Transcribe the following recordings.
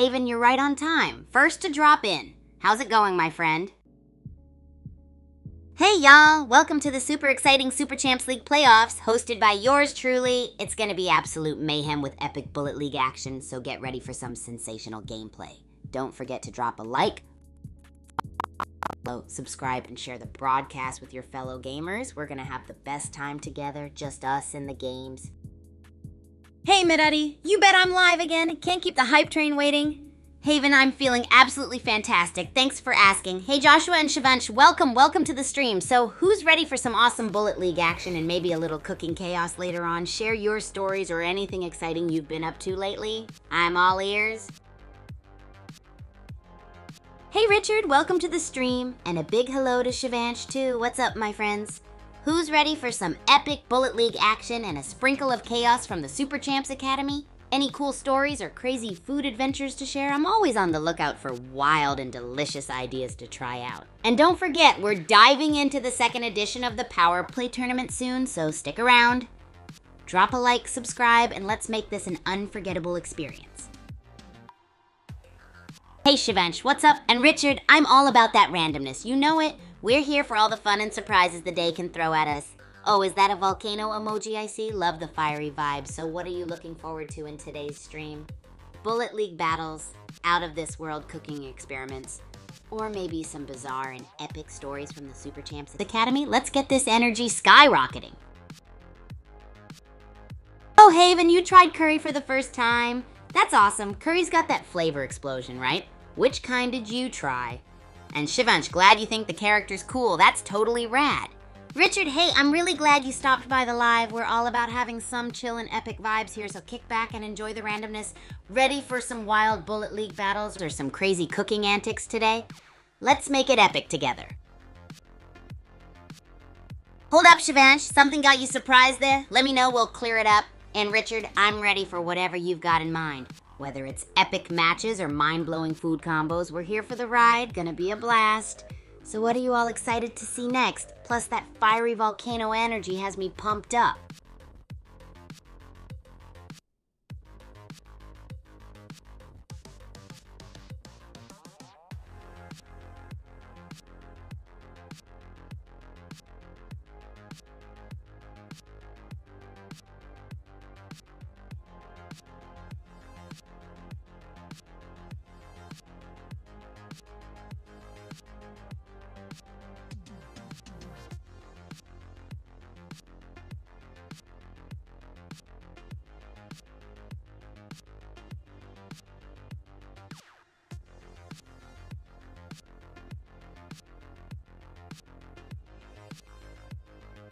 Haven, you're right on time. First to drop in. How's it going, my friend? Hey y'all, welcome to the super exciting Super Champs League playoffs, hosted by yours truly. It's gonna be absolute mayhem with epic Bullet League action, so get ready for some sensational gameplay. Don't forget to drop a like, follow, subscribe, and share the broadcast with your fellow gamers. We're gonna have the best time together, just us in the games. Hey Miduddy, you bet I'm live again. Can't keep the hype train waiting. Haven, I'm feeling absolutely fantastic. Thanks for asking. Hey Joshua and Shivansh, welcome to the stream. So who's ready for some awesome Bullet League action and maybe a little cooking chaos later on? Share your stories or anything exciting you've been up to lately. I'm all ears. Hey Richard, welcome to the stream. And a big hello to Shivansh too. What's up, my friends? Who's ready for some epic Bullet League action and a sprinkle of chaos from the Super Champs Academy? Any cool stories or crazy food adventures to share? I'm always on the lookout for wild and delicious ideas to try out. And don't forget, we're diving into the second edition of the Power Play Tournament soon, so stick around. Drop a like, subscribe, and let's make this an unforgettable experience. Hey Shivansh, what's up? And Richard, I'm all about that randomness. You know it. We're here for all the fun and surprises the day can throw at us. Oh, is that a volcano emoji I see? Love the fiery vibe. So what are you looking forward to in today's stream? Bullet League battles, out-of-this-world cooking experiments, or maybe some bizarre and epic stories from the Super Champs Academy? Let's get this energy skyrocketing. Oh, Haven, you tried curry for the first time. That's awesome. Curry's got that flavor explosion, right? Which kind did you try? And Shivansh, glad you think the character's cool. That's totally rad. Richard, hey, I'm really glad you stopped by the live. We're all about having some chill and epic vibes here, so kick back and enjoy the randomness. Ready for some wild Bullet League battles or some crazy cooking antics today? Let's make it epic together. Hold up, Shivansh. Something got you surprised there? Let me know, we'll clear it up. And Richard, I'm ready for whatever you've got in mind. Whether it's epic matches or mind-blowing food combos, we're here for the ride. Gonna be a blast. So what are you all excited to see next? Plus that fiery volcano energy has me pumped up.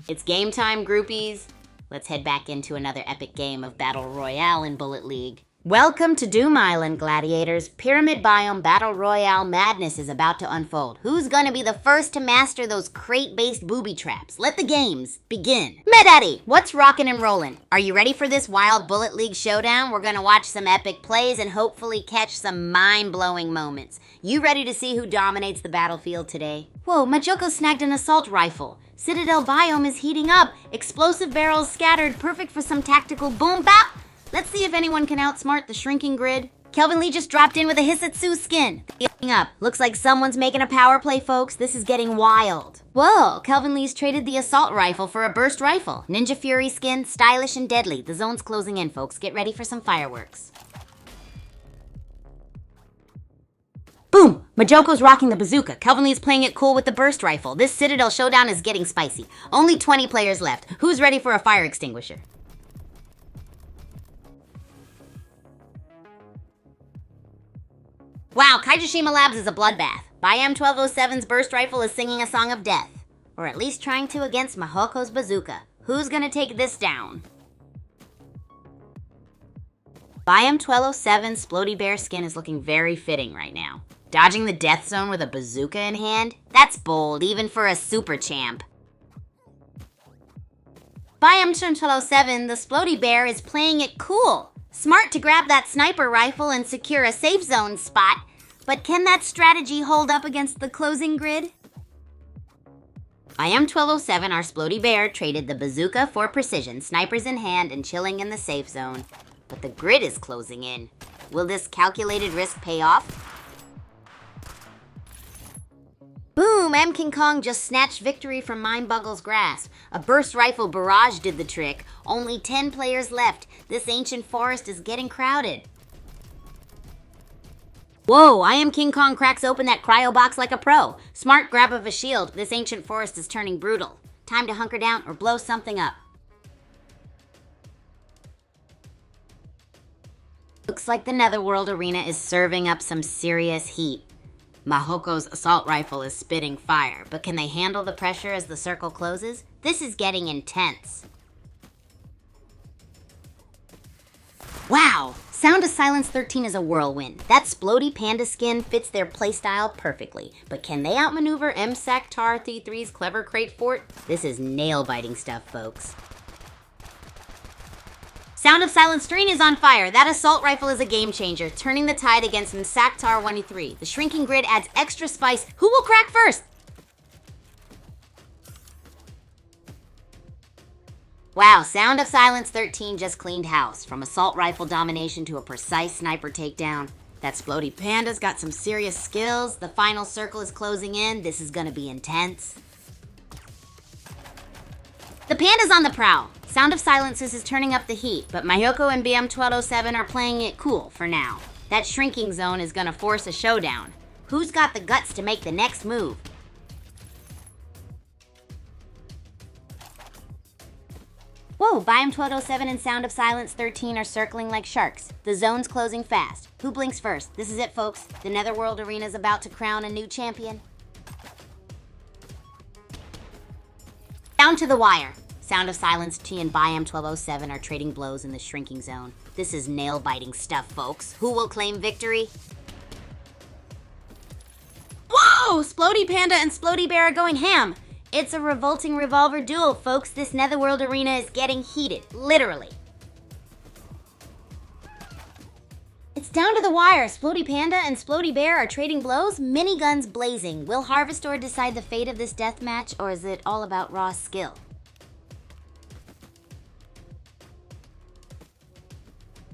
It's game time, groupies. Let's head back into another epic game of Battle Royale in Bullet League. Welcome to Doom Island, gladiators. Pyramid Biome Battle Royale madness is about to unfold. Who's gonna be the first to master those crate-based booby traps? Let the games begin. Medaddy, what's rockin' and rollin'? Are you ready for this wild Bullet League showdown? We're gonna watch some epic plays and hopefully catch some mind-blowing moments. You ready to see who dominates the battlefield today? Whoa, Majoko snagged an assault rifle. Citadel biome is heating up. Explosive barrels scattered, perfect for some tactical boom bap. Let's see if anyone can outsmart the shrinking grid. Kelvin Lee just dropped in with a Hisatsu skin. Up. Looks like someone's making a power play, folks. This is getting wild. Whoa, Kelvin Lee's traded the assault rifle for a burst rifle. Ninja Fury skin, stylish and deadly. The zone's closing in, folks. Get ready for some fireworks. Boom! Majoko's rocking the bazooka. Kelvin Lee's playing it cool with the burst rifle. This Citadel showdown is getting spicy. Only 20 players left. Who's ready for a fire extinguisher? Wow, Kaijishima Labs is a bloodbath. Biam 1207's burst rifle is singing a song of death. Or at least trying to against Mahoko's bazooka. Who's gonna take this down? Biam 1207's Splody Bear skin is looking very fitting right now. Dodging the death zone with a bazooka in hand? That's bold, even for a super champ. Biam 1207, the Splody Bear is playing it cool. Smart to grab that sniper rifle and secure a safe zone spot, but can that strategy hold up against the closing grid? Biam 1207, our Splody Bear, traded the bazooka for precision, snipers in hand and chilling in the safe zone. But the grid is closing in. Will this calculated risk pay off? Boom! M. King Kong just snatched victory from Mindbuggle's grasp. A burst rifle barrage did the trick. Only 10 players left. This ancient forest is getting crowded. Whoa, I Am King Kong cracks open that cryo box like a pro. Smart grab of a shield. This ancient forest is turning brutal. Time to hunker down or blow something up. Looks like the Netherworld Arena is serving up some serious heat. Mahoko's assault rifle is spitting fire, but can they handle the pressure as the circle closes? This is getting intense. Wow! Sound of Silence 13 is a whirlwind. That Splody Panda skin fits their playstyle perfectly. But can they outmaneuver MSAC Tar Th3's clever crate fort? This is nail-biting stuff, folks. Sound of Silence 3 is on fire. That assault rifle is a game changer, turning the tide against MSAC Tar 1-3. The shrinking grid adds extra spice. Who will crack first? Wow, Sound of Silence 13 just cleaned house. From assault rifle domination to a precise sniper takedown. That Splody Panda's got some serious skills. The final circle is closing in. This is gonna be intense. The Panda's on the prowl. Sound of Silences is turning up the heat, but Mayoko and BM1207 are playing it cool for now. That shrinking zone is gonna force a showdown. Who's got the guts to make the next move? Whoa, BM1207 and Sound of Silence 13 are circling like sharks. The zone's closing fast. Who blinks first? This is it, folks. The Netherworld Arena's about to crown a new champion. Down to the wire. Sound of Silence T and BM1207 are trading blows in the shrinking zone. This is nail-biting stuff, folks. Who will claim victory? Whoa! Splody Panda and Splody Bear are going ham. It's a revolting revolver duel, folks. This Netherworld Arena is getting heated, literally. It's down to the wire. Splody Panda and Splody Bear are trading blows, miniguns blazing. Will Harvestor decide the fate of this deathmatch, or is it all about raw skill?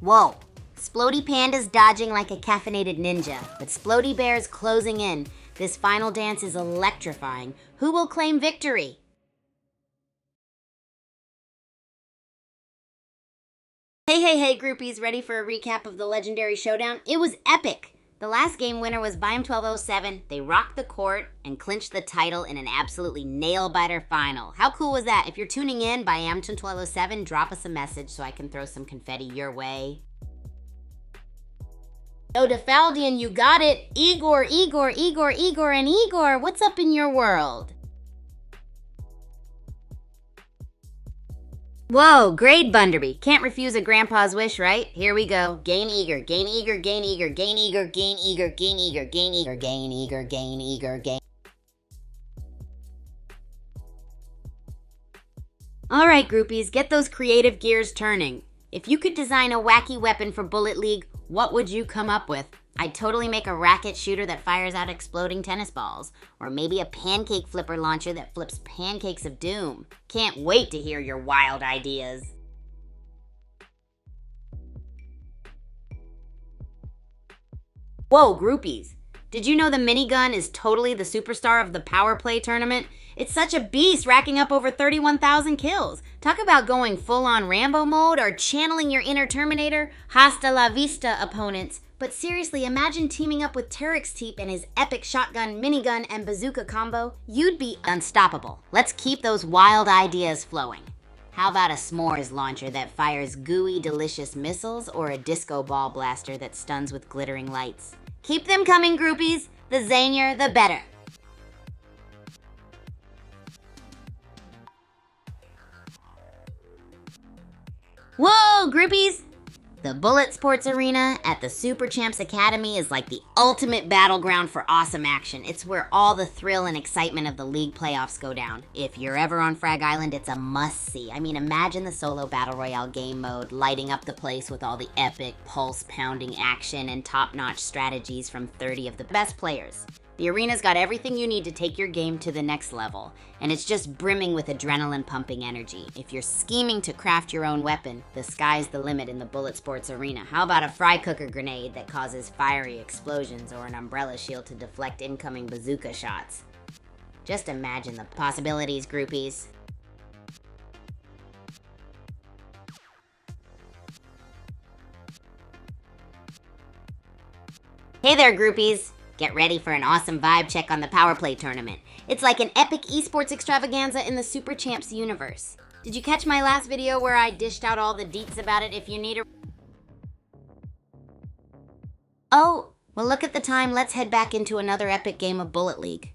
Whoa, Splody Panda's dodging like a caffeinated ninja, but Splody Bear's closing in. This final dance is electrifying. Who will claim victory? Hey, groupies, ready for a recap of the legendary showdown? It was epic! The last game winner was BM1207. They rocked the court and clinched the title in an absolutely nail-biter final. How cool was that? If you're tuning in, BM1207, drop us a message so I can throw some confetti your way. Yo, Defaldian, you got it! Igor, and Igor, what's up in your world? Whoa, great Bunderby. Can't refuse a grandpa's wish, right? Here we go. Gain eager, gain eager, gain eager, gain eager, gain eager, gain eager, gain eager, gain eager, gain eager, gain. All right, groupies, get those creative gears turning. If you could design a wacky weapon for Bullet League, what would you come up with? I'd totally make a racket shooter that fires out exploding tennis balls. Or maybe a pancake flipper launcher that flips pancakes of doom. Can't wait to hear your wild ideas. Whoa, groupies. Did you know the minigun is totally the superstar of the Power Play tournament? It's such a beast, racking up over 31,000 kills. Talk about going full-on Rambo mode or channeling your inner Terminator. Hasta la vista, opponents. But seriously, imagine teaming up with Turik's Teep and his epic shotgun, minigun, and bazooka combo. You'd be unstoppable. Let's keep those wild ideas flowing. How about a s'mores launcher that fires gooey, delicious missiles, or a disco ball blaster that stuns with glittering lights? Keep them coming, groupies. The zanier, the better. Whoa, groupies! The Bulletsports Arena at the Super Champs Academy is like the ultimate battleground for awesome action. It's where all the thrill and excitement of the league playoffs go down. If you're ever on Frag Island, it's a must-see. I mean, imagine the solo battle royale game mode lighting up the place with all the epic, pulse-pounding action and top-notch strategies from 30 of the best players. The arena's got everything you need to take your game to the next level, and it's just brimming with adrenaline-pumping energy. If you're scheming to craft your own weapon, the sky's the limit in the Bulletsports Arena. How about a fry cooker grenade that causes fiery explosions, or an umbrella shield to deflect incoming bazooka shots? Just imagine the possibilities, groupies. Hey there, groupies! Get ready for an awesome vibe check on the Power Play tournament. It's like an epic esports extravaganza in the Super Champs universe. Did you catch my last video where I dished out all the deets about it if you need a... Oh, well look at the time, let's head back into another epic game of Bullet League.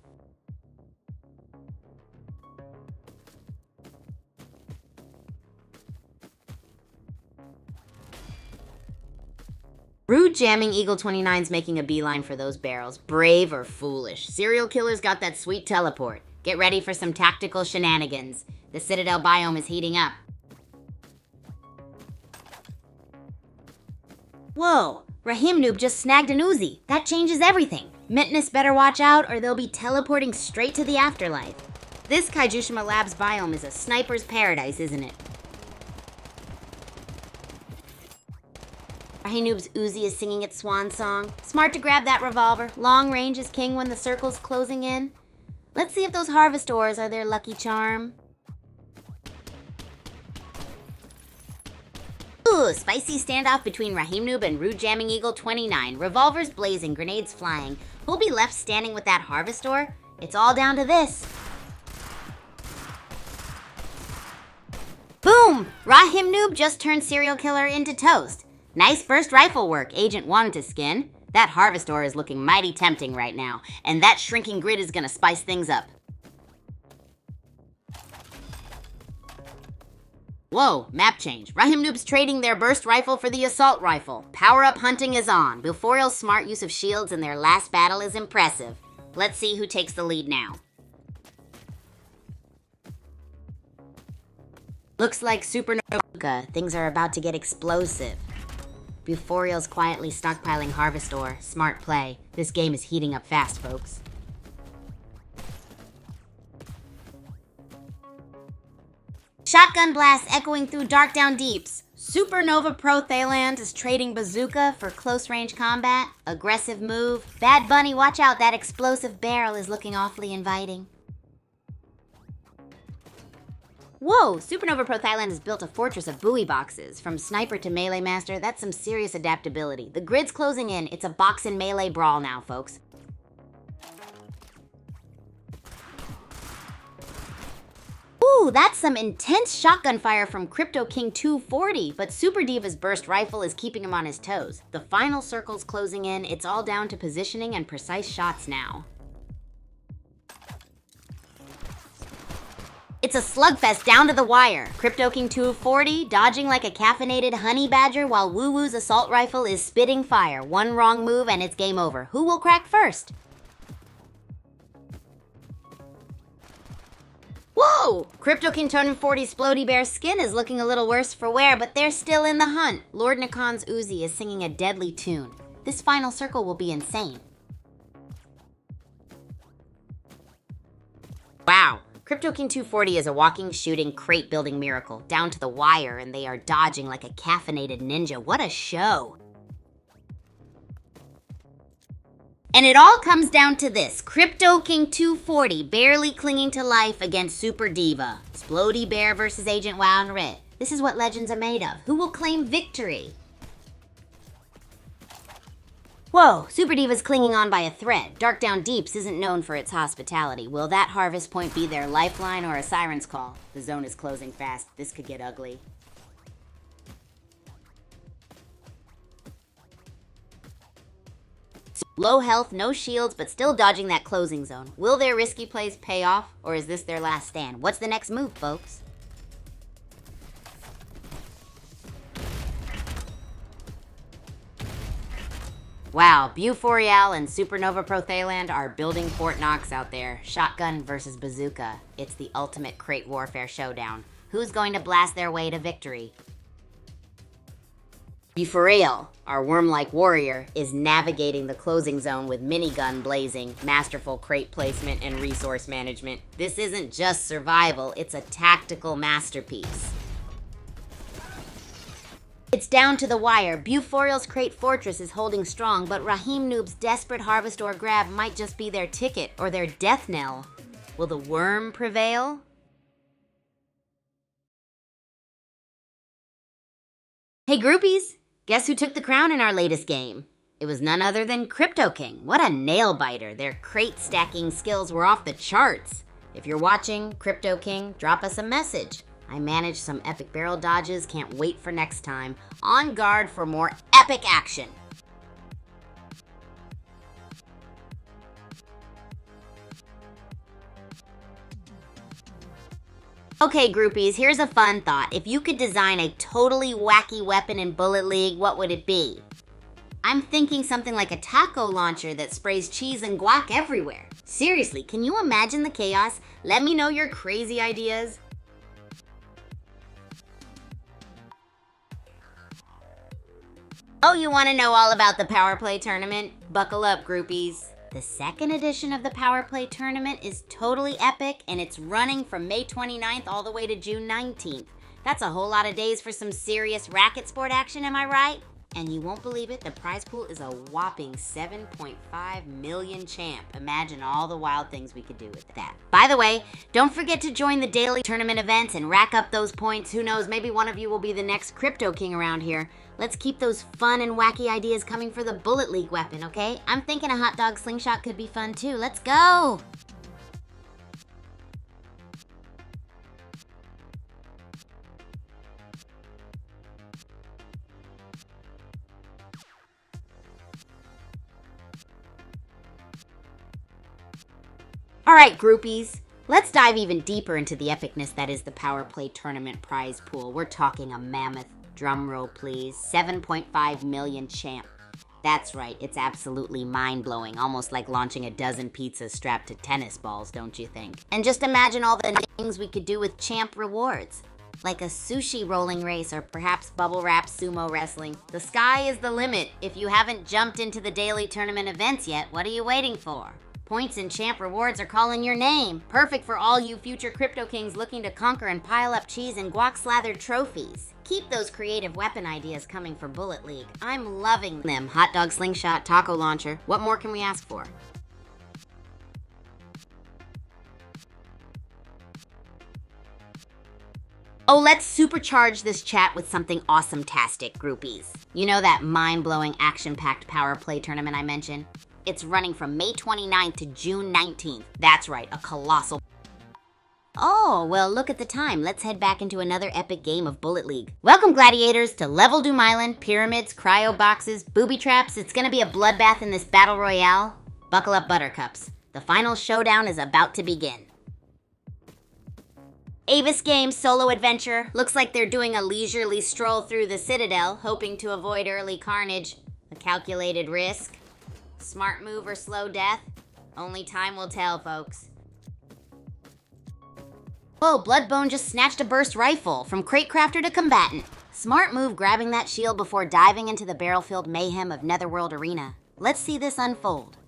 Rude jamming Eagle 29's making a beeline for those barrels. Brave or foolish? Serial killer's got that sweet teleport. Get ready for some tactical shenanigans. The Citadel biome is heating up. Whoa! Rahim Noob just snagged an Uzi. That changes everything. Mitness better watch out or they'll be teleporting straight to the afterlife. This Kaijushima Labs biome is a sniper's paradise, isn't it? Rahim Noob's Uzi is singing its swan song. Smart to grab that revolver. Long range is king when the circle's closing in. Let's see if those harvest ores are their lucky charm. Ooh, spicy standoff between Rahim Noob and Rude Jamming Eagle 29. Revolvers blazing, grenades flying. Who'll be left standing with that harvest ore? It's all down to this. Boom! Rahim Noob just turned serial killer into toast. Nice first rifle work, Agent wanted to skin. That harvest ore is looking mighty tempting right now, and that shrinking grid is gonna spice things up. Whoa, map change. Rahim Noob's trading their burst rifle for the assault rifle. Power-up hunting is on. Buforial's smart use of shields in their last battle is impressive. Let's see who takes the lead now. Looks like Supernova. Things are about to get explosive. Buforial's quietly stockpiling harvest ore. Smart play. This game is heating up fast, folks. Shotgun blasts echoing through dark down deeps. Supernova Pro Thailand is trading bazooka for close-range combat. Aggressive move. Bad Bunny, watch out. That explosive barrel is looking awfully inviting. Whoa, Supernova Pro Thailand has built a fortress of buoy boxes. From sniper to melee master, that's some serious adaptability. The grid's closing in. It's a box and melee brawl now, folks. Ooh, that's some intense shotgun fire from Crypto King 240, but Super Diva's burst rifle is keeping him on his toes. The final circle's closing in. It's all down to positioning and precise shots now. It's a slugfest down to the wire. Crypto King 240 dodging like a caffeinated honey badger while Woo Woo's assault rifle is spitting fire. One wrong move and it's game over. Who will crack first? Whoa! Crypto King 240's Splody Bear skin is looking a little worse for wear, but they're still in the hunt. Lord Nakon's Uzi is singing a deadly tune. This final circle will be insane. Wow! Crypto King 240 is a walking, shooting, crate-building miracle, down to the wire, and they are dodging like a caffeinated ninja. What a show! And it all comes down to this. Crypto King 240 barely clinging to life against Super Diva. Splody Bear versus Agent Wow and Rit. This is what legends are made of. Who will claim victory? Whoa, Super Diva's clinging on by a thread. Dark Down Deeps isn't known for its hospitality. Will that harvest point be their lifeline or a siren's call? The zone is closing fast. This could get ugly. Low health, no shields, but still dodging that closing zone. Will their risky plays pay off, or is this their last stand? What's the next move, folks? Wow, Buforial and Supernova Pro Thailand are building Fort Knox out there. Shotgun versus bazooka. It's the ultimate crate warfare showdown. Who's going to blast their way to victory? Be for real, our worm-like warrior is navigating the closing zone with minigun blazing, masterful crate placement, and resource management. This isn't just survival, it's a tactical masterpiece. It's down to the wire. Buforial's Crate Fortress is holding strong, but Raheem Noob's desperate harvest or grab might just be their ticket or their death knell. Will the worm prevail? Hey groupies, guess who took the crown in our latest game? It was none other than Crypto King. What a nail-biter. Their crate stacking skills were off the charts. If you're watching, Crypto King, drop us a message. I managed some epic barrel dodges, can't wait for next time. On guard for more epic action. Okay, groupies, here's a fun thought. If you could design a totally wacky weapon in Bullet League, what would it be? I'm thinking something like a taco launcher that sprays cheese and guac everywhere. Seriously, can you imagine the chaos? Let me know your crazy ideas. Oh, you want to know all about the Power Play tournament? Buckle up, groupies. The second edition of the Power Play tournament is totally epic, and it's running from May 29th all the way to June 19th. That's a whole lot of days for some serious racket sport action, am I right? And you won't believe it, the prize pool is a whopping 7.5 million champ. Imagine all the wild things we could do with that. By the way, don't forget to join the daily tournament events and rack up those points. Who knows, maybe one of you will be the next Crypto King around here. Let's keep those fun and wacky ideas coming for the Bullet League weapon, okay? I'm thinking a hot dog slingshot could be fun too. Let's go! Alright, groupies, let's dive even deeper into the epicness that is the Power Play tournament prize pool. We're talking a mammoth, drumroll please, 7.5 million champ. That's right, it's absolutely mind-blowing, almost like launching a dozen pizzas strapped to tennis balls, don't you think? And just imagine all the things we could do with champ rewards. Like a sushi rolling race or perhaps bubble wrap sumo wrestling. The sky is the limit. If you haven't jumped into the daily tournament events yet, what are you waiting for? Points and champ rewards are calling your name. Perfect for all you future Crypto Kings looking to conquer and pile up cheese and guac-slathered trophies. Keep those creative weapon ideas coming for Bullet League. I'm loving them. Hot dog slingshot, taco launcher. What more can we ask for? Oh, let's supercharge this chat with something awesome-tastic, groupies. You know that mind-blowing, action-packed Power Play tournament I mentioned? It's running from May 29th to June 19th. That's right, a colossal... Oh, well, look at the time. Let's head back into another epic game of Bullet League. Welcome, gladiators, to Level Doom Island, pyramids, cryo boxes, booby traps. It's gonna be a bloodbath in this battle royale. Buckle up, buttercups. The final showdown is about to begin. Avis Games solo adventure. Looks like they're doing a leisurely stroll through the Citadel, hoping to avoid early carnage. A calculated risk. Smart move or slow death? Only time will tell, folks. Whoa, Bloodbone just snatched a burst rifle from crate crafter to combatant. Smart move grabbing that shield before diving into the barrel-filled mayhem of Netherworld Arena. Let's see this unfold.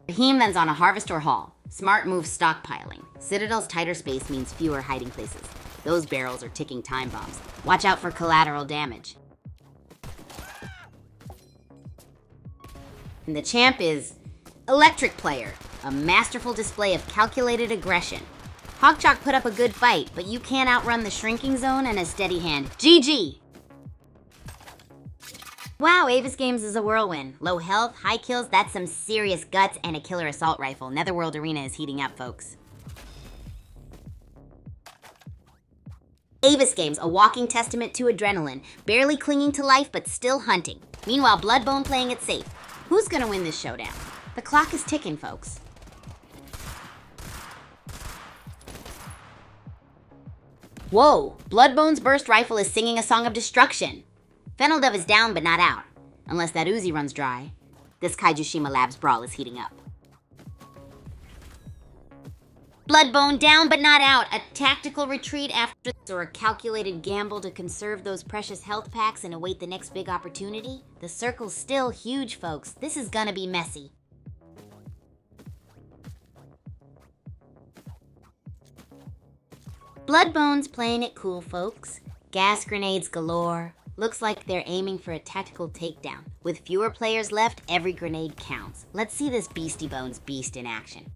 Raheem then's on a harvester haul. Smart move stockpiling. Citadel's tighter space means fewer hiding places. Those barrels are ticking time bombs. Watch out for collateral damage. And the champ is Electric Player, a masterful display of calculated aggression. Hawkchalk put up a good fight, but you can't outrun the shrinking zone and a steady hand. GG! Wow, Avis Games is a whirlwind. Low health, high kills, that's some serious guts and a killer assault rifle. Netherworld Arena is heating up, folks. Avis Games, a walking testament to adrenaline, barely clinging to life but still hunting. Meanwhile, Bloodbone playing it safe. Who's gonna win this showdown? The clock is ticking, folks. Whoa, Bloodbone's burst rifle is singing a song of destruction. Fenneldove is down but not out, unless that Uzi runs dry. This Kaijushima Labs brawl is heating up. Bloodbone down but not out. A tactical retreat after or a calculated gamble to conserve those precious health packs and await the next big opportunity? The circle's still huge, folks. This is gonna be messy. Bloodbone's playing it cool, folks. Gas grenades galore. Looks like they're aiming for a tactical takedown. With fewer players left, every grenade counts. Let's see this Beastie Bones beast in action.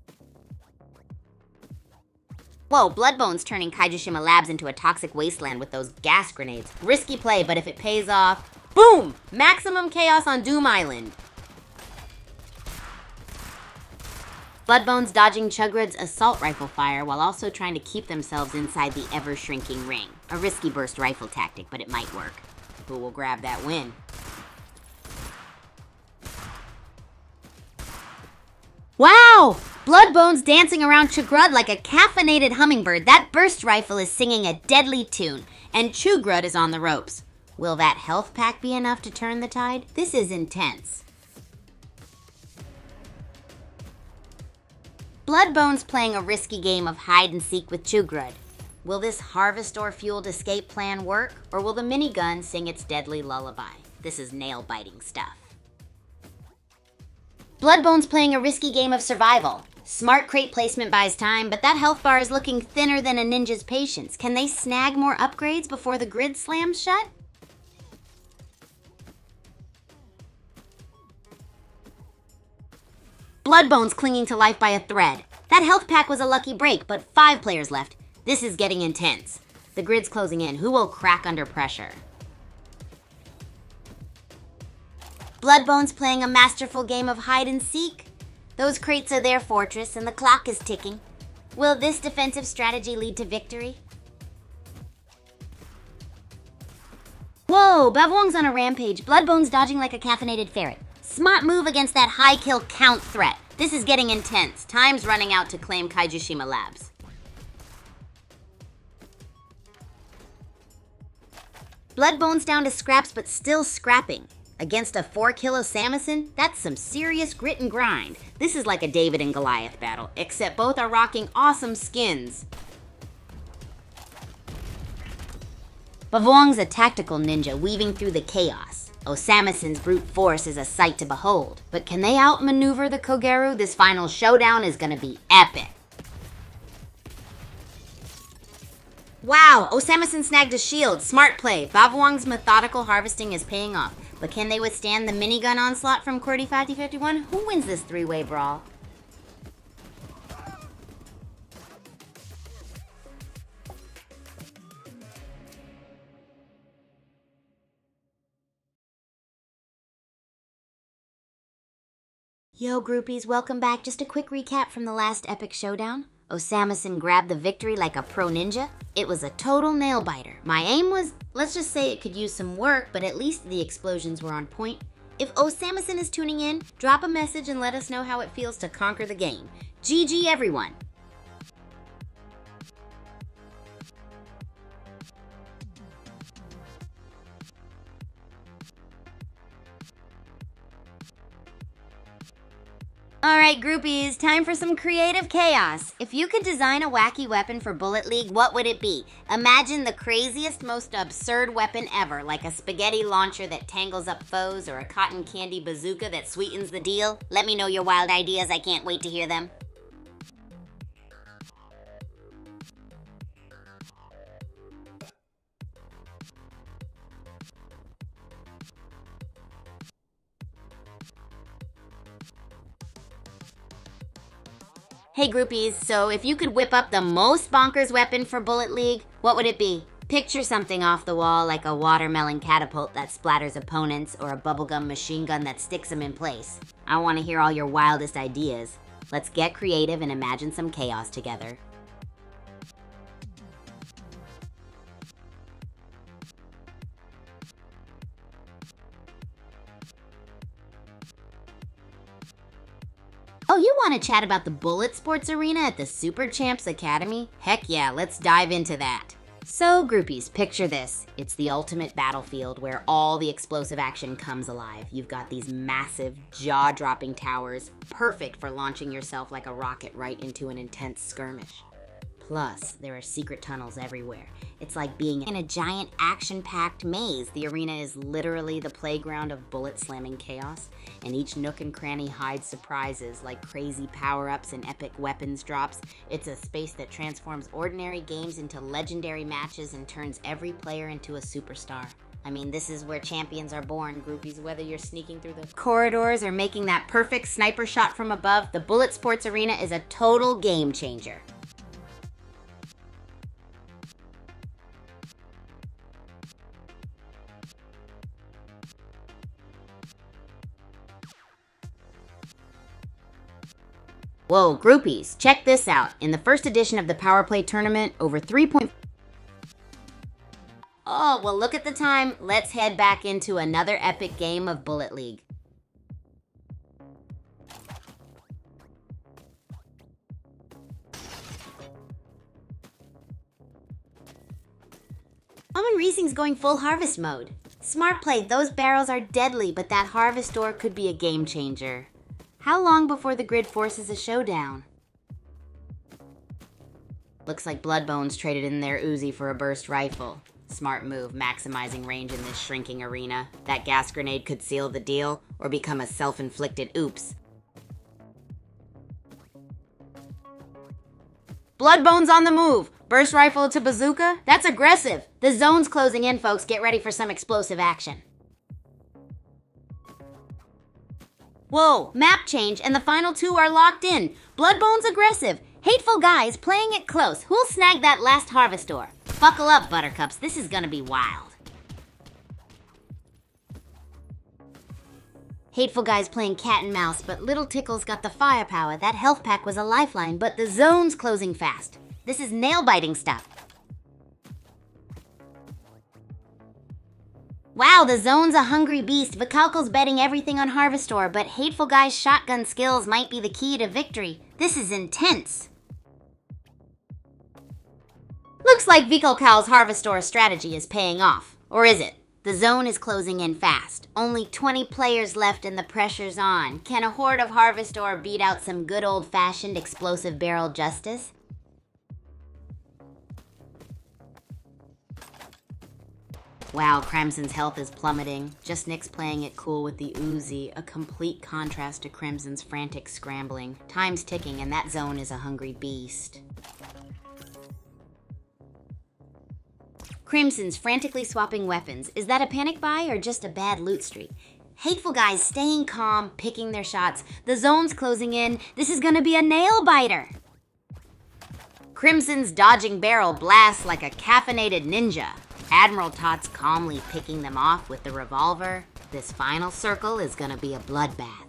Whoa, Bloodbone's turning Kaijishima Labs into a toxic wasteland with those gas grenades. Risky play, but if it pays off, boom! Maximum chaos on Doom Island. Bloodbone's dodging Chugrad's assault rifle fire while also trying to keep themselves inside the ever-shrinking ring. A risky burst rifle tactic, but it might work. Who will grab that win? Wow! Bloodbone's dancing around Chugrud like a caffeinated hummingbird. That burst rifle is singing a deadly tune, and Chugrud is on the ropes. Will that health pack be enough to turn the tide? This is intense. Bloodbone's playing a risky game of hide-and-seek with Chugrud. Will this Harvestor-fueled escape plan work, or will the minigun sing its deadly lullaby? This is nail-biting stuff. Bloodbone's playing a risky game of survival. Smart crate placement buys time, but that health bar is looking thinner than a ninja's patience. Can they snag more upgrades before the grid slams shut? Bloodbone's clinging to life by a thread. That health pack was a lucky break, but 5 players left. This is getting intense. The grid's closing in. Who will crack under pressure? Bloodbone's playing a masterful game of hide-and-seek. Those crates are their fortress, and the clock is ticking. Will this defensive strategy lead to victory? Whoa, Bavwong's on a rampage. Bloodbone's dodging like a caffeinated ferret. Smart move against that high kill count threat. This is getting intense. Time's running out to claim Kaijishima Labs. Bloodbone's down to scraps, but still scrapping. Against a 4-kilo Samison, that's some serious grit and grind. This is like a David and Goliath battle, except both are rocking awesome skins. Bavwong's a tactical ninja weaving through the chaos. Osamison's brute force is a sight to behold. But can they outmaneuver the Kogeru? This final showdown is gonna be epic. Wow, Osamison snagged a shield. Smart play. Bavwong's methodical harvesting is paying off. But can they withstand the minigun onslaught from QWERTY 5051? Who wins this 3-way brawl? Yo, groupies, welcome back. Just a quick recap from the last epic showdown. Osamison grabbed the victory like a pro ninja. It was a total nail-biter. My aim was, let's just say it could use some work, but at least the explosions were on point. If Osamison is tuning in, drop a message and let us know how it feels to conquer the game. GG, everyone! Alright, groupies, time for some creative chaos. If you could design a wacky weapon for Bullet League, what would it be? Imagine the craziest, most absurd weapon ever, like a spaghetti launcher that tangles up foes or a cotton candy bazooka that sweetens the deal. Let me know your wild ideas, I can't wait to hear them. Hey groupies, so if you could whip up the most bonkers weapon for Bullet League, what would it be? Picture something off the wall like a watermelon catapult that splatters opponents or a bubblegum machine gun that sticks them in place. I want to hear all your wildest ideas. Let's get creative and imagine some chaos together. Oh, you want to chat about the Bulletsports Arena at the Super Champs Academy? Heck yeah, let's dive into that. So, groupies, picture this. It's the ultimate battlefield where all the explosive action comes alive. You've got these massive, jaw-dropping towers, perfect for launching yourself like a rocket right into an intense skirmish. Plus, there are secret tunnels everywhere. It's like being in a giant action-packed maze. The arena is literally the playground of bullet-slamming chaos, and each nook and cranny hides surprises like crazy power-ups and epic weapons drops. It's a space that transforms ordinary games into legendary matches and turns every player into a superstar. I mean, this is where champions are born, groupies. Whether you're sneaking through the corridors or making that perfect sniper shot from above, the Bulletsports Arena is a total game changer. Whoa, groupies, check this out. In the first edition of the Power Play tournament, over 3. Oh, well, look at the time. Let's head back into another epic game of Bullet League. Common Racing's going full harvest mode. Smart play, those barrels are deadly, but that harvest door could be a game changer. How long before the grid forces a showdown? Looks like Bloodbones traded in their Uzi for a burst rifle. Smart move, maximizing range in this shrinking arena. That gas grenade could seal the deal, or become a self-inflicted oops. Bloodbones on the move! Burst rifle to bazooka? That's aggressive! The zone's closing in, folks. Get ready for some explosive action. Whoa, map change, and the final two are locked in. Bloodbones aggressive. Hateful guys playing it close. Who'll snag that last harvest door? Buckle up, buttercups. This is gonna be wild. Hateful guys playing cat and mouse, but Little Tickle's got the firepower. That health pack was a lifeline, but the zone's closing fast. This is nail-biting stuff. Wow, the zone's a hungry beast. Vicalco's betting everything on Harvestor, but Hateful Guy's shotgun skills might be the key to victory. This is intense. Looks like Vicalco's Harvestor strategy is paying off. Or is it? The zone is closing in fast. Only 20 players left and the pressure's on. Can a horde of Harvestor beat out some good old-fashioned explosive barrel justice? Wow, Crimson's health is plummeting. Just Nick's playing it cool with the Uzi, a complete contrast to Crimson's frantic scrambling. Time's ticking and that zone is a hungry beast. Crimson's frantically swapping weapons. Is that a panic buy or just a bad loot streak? Hateful guys staying calm, picking their shots. The zone's closing in. This is gonna be a nail-biter. Crimson's dodging barrel blasts like a caffeinated ninja. Admiral Tot's calmly picking them off with the revolver. This final circle is gonna be a bloodbath.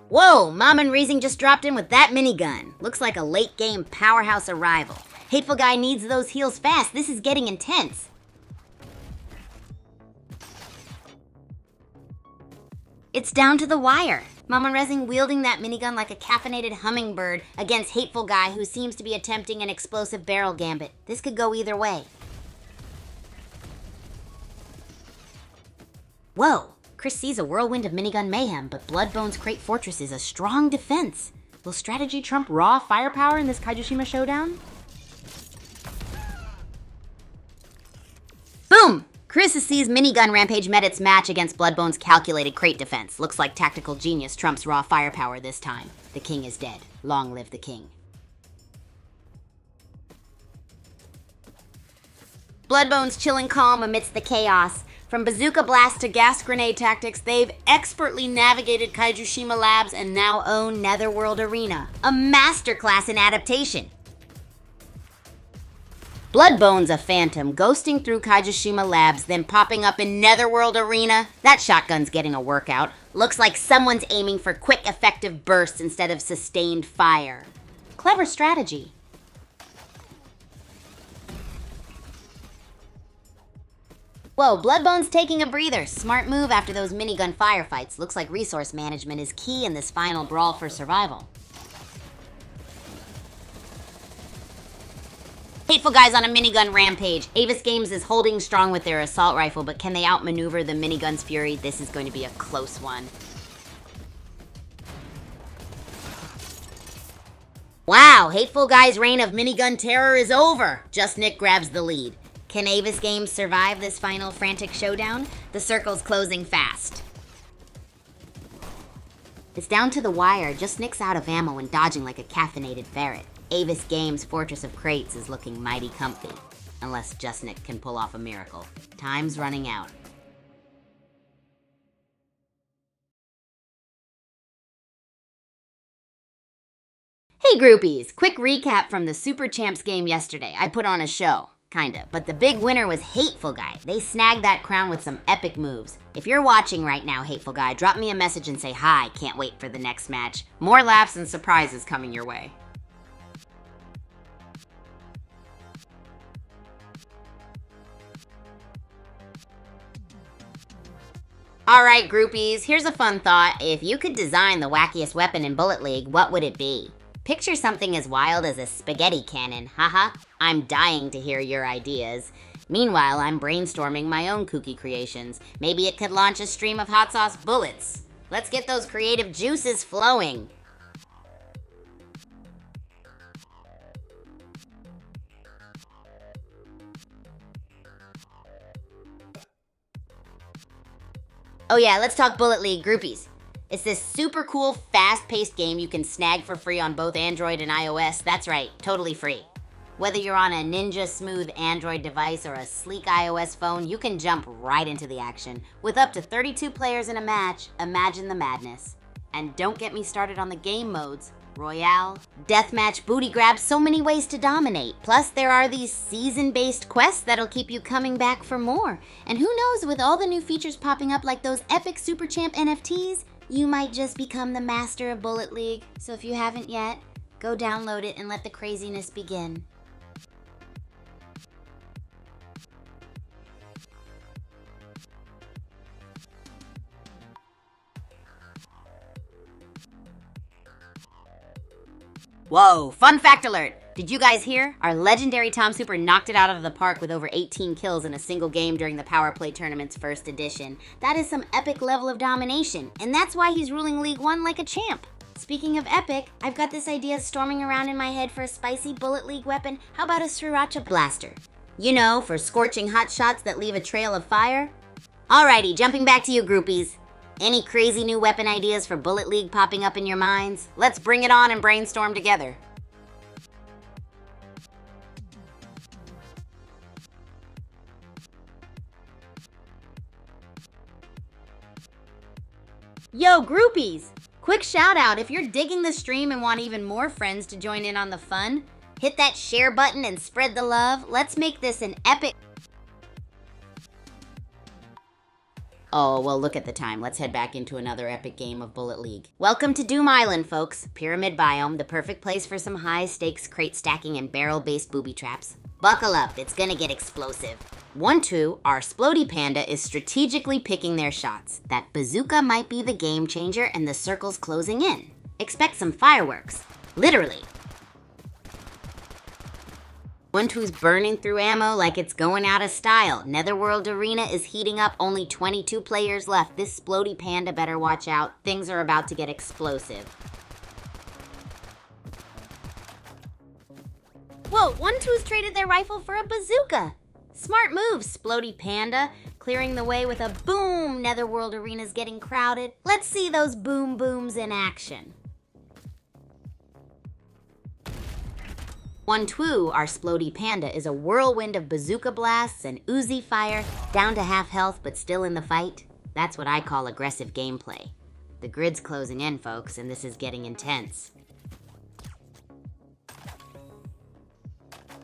Whoa, Mom and Reesing just dropped in with that minigun. Looks like a late-game powerhouse arrival. Hateful Guy needs those heals fast. This is getting intense. It's down to the wire. Mama Resing wielding that minigun like a caffeinated hummingbird against Hateful Guy who seems to be attempting an explosive barrel gambit. This could go either way. Whoa! Chris sees a whirlwind of minigun mayhem, but Bloodbone's Crate Fortress is a strong defense. Will strategy trump raw firepower in this Kaijushima showdown? Boom! Chris sees Minigun Rampage met its match against Bloodbone's calculated crate defense. Looks like tactical genius trumps raw firepower this time. The king is dead. Long live the king. Bloodbone's chilling calm amidst the chaos. From bazooka blast to gas grenade tactics, they've expertly navigated Kaijushima Labs and now own Netherworld Arena. A masterclass in adaptation. Bloodbone's a phantom, ghosting through Kaijushima Labs, then popping up in Netherworld Arena. That shotgun's getting a workout. Looks like someone's aiming for quick, effective bursts instead of sustained fire. Clever strategy. Whoa, Bloodbone's taking a breather. Smart move after those minigun firefights. Looks like resource management is key in this final brawl for survival. Hateful Guy's on a minigun rampage. Avis Games is holding strong with their assault rifle, but can they outmaneuver the minigun's fury? This is going to be a close one. Wow, Hateful Guy's reign of minigun terror is over. Just Nick grabs the lead. Can Avis Games survive this final frantic showdown? The circle's closing fast. It's down to the wire. Just Nick's out of ammo and dodging like a caffeinated ferret. Avis Games' Fortress of Crates is looking mighty comfy. Unless Just Nick can pull off a miracle. Time's running out. Hey groupies, quick recap from the Super Champs game yesterday. I put on a show, kinda, but the big winner was Hateful Guy. They snagged that crown with some epic moves. If you're watching right now, Hateful Guy, drop me a message and say hi. Can't wait for the next match. More laughs and surprises coming your way. Alright groupies, here's a fun thought. If you could design the wackiest weapon in Bullet League, what would it be? Picture something as wild as a spaghetti cannon, haha. I'm dying to hear your ideas. Meanwhile, I'm brainstorming my own kooky creations. Maybe it could launch a stream of hot sauce bullets. Let's get those creative juices flowing. Oh yeah, let's talk Bullet League groupies. It's this super cool, fast-paced game you can snag for free on both Android and iOS. That's right, totally free. Whether you're on a ninja smooth Android device or a sleek iOS phone, you can jump right into the action. With up to 32 players in a match, imagine the madness. And don't get me started on the game modes. Royale, deathmatch, booty grab, so many ways to dominate. Plus, there are these season-based quests that'll keep you coming back for more. And who knows, with all the new features popping up like those epic Super Champ NFTs, you might just become the master of Bullet League. So if you haven't yet, go download it and let the craziness begin. Whoa, fun fact alert! Did you guys hear? Our legendary Tom Super knocked it out of the park with over 18 kills in a single game during the Power Play Tournament's first edition. That is some epic level of domination, and that's why he's ruling League 1 like a champ. Speaking of epic, I've got this idea storming around in my head for a spicy Bullet League weapon. How about a Sriracha Blaster? You know, for scorching hot shots that leave a trail of fire? Alrighty, jumping back to you groupies. Any crazy new weapon ideas for Bullet League popping up in your minds? Let's bring it on and brainstorm together. Yo, groupies! Quick shout out, if you're digging the stream and want even more friends to join in on the fun, hit that share button and spread the love. Let's make this an epic... Oh, well, look at the time. Let's head back into another epic game of Bullet League. Welcome to Doom Island, folks. Pyramid biome, the perfect place for some high-stakes crate stacking and barrel-based booby traps. Buckle up, it's gonna get explosive. 1-2, our Splody Panda is strategically picking their shots. That bazooka might be the game changer and the circle's closing in. Expect some fireworks. Literally. 1-2's burning through ammo like it's going out of style. Netherworld Arena is heating up, only 22 players left. This Splody Panda better watch out. Things are about to get explosive. Whoa, 1-2's traded their rifle for a bazooka. Smart move, Splody Panda. Clearing the way with a boom. Netherworld Arena's getting crowded. Let's see those boom booms in action. 1-2, our Splody Panda, is a whirlwind of bazooka blasts and Uzi fire, down to half health but still in the fight. That's what I call aggressive gameplay. The grid's closing in, folks, and this is getting intense.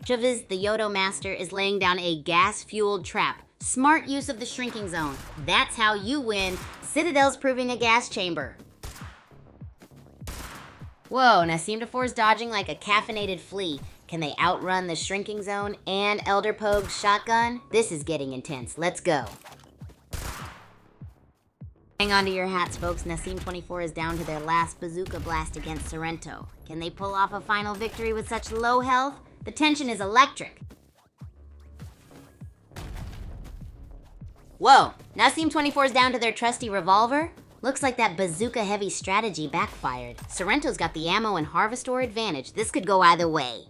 Chavez, the Yodo Master, is laying down a gas-fueled trap. Smart use of the shrinking zone. That's how you win. Citadel's proving a gas chamber. Whoa, Nassim Dafour's dodging like a caffeinated flea. Can they outrun the shrinking zone and Elder Pogue's shotgun? This is getting intense. Let's go. Hang on to your hats, folks. Nassim 24 is down to their last bazooka blast against Sorrento. Can they pull off a final victory with such low health? The tension is electric. Whoa, now Team 24's down to their trusty revolver? Looks like that bazooka-heavy strategy backfired. Sorrento's got the ammo and harvestor advantage. This could go either way.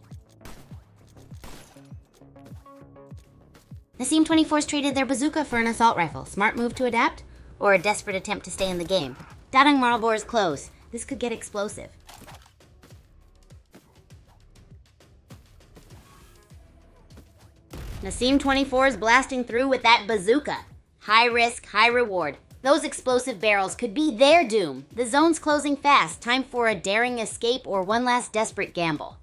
Team 24's traded their bazooka for an assault rifle. Smart move to adapt? Or a desperate attempt to stay in the game? Dadang Marlbor is close. This could get explosive. Team 24 is blasting through with that bazooka. High risk, high reward. Those explosive barrels could be their doom. The zone's closing fast. Time for a daring escape or one last desperate gamble.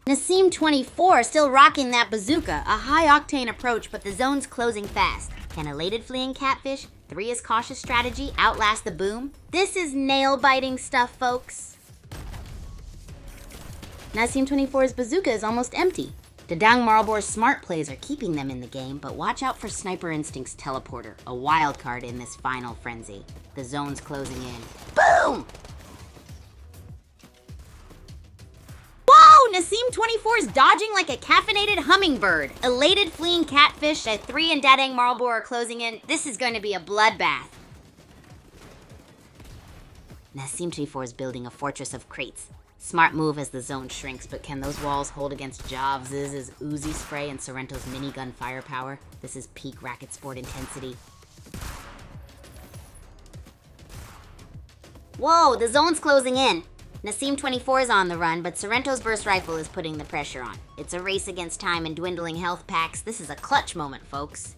Team 24 still rocking that bazooka. A high-octane approach, but the zone's closing fast. Can elated fleeing catfish, 3 is cautious strategy, outlast the boom? This is nail-biting stuff, folks. Team 24's bazooka is almost empty. Dadang Marlbor's smart plays are keeping them in the game, but watch out for Sniper Instinct's teleporter, a wild card in this final frenzy. The zone's closing in. Boom! Whoa! Team 24 is dodging like a caffeinated hummingbird. Elated fleeing catfish at 3 and Dadang Marlbor are closing in. This is going to be a bloodbath. Team 24 is building a fortress of crates. Smart move as the zone shrinks, but can those walls hold against Javz's Uzi spray and Sorrento's minigun firepower? This is peak racket sport intensity. Whoa, the zone's closing in. Team 24 is on the run, but Sorrento's burst rifle is putting the pressure on. It's a race against time and dwindling health packs. This is a clutch moment, folks.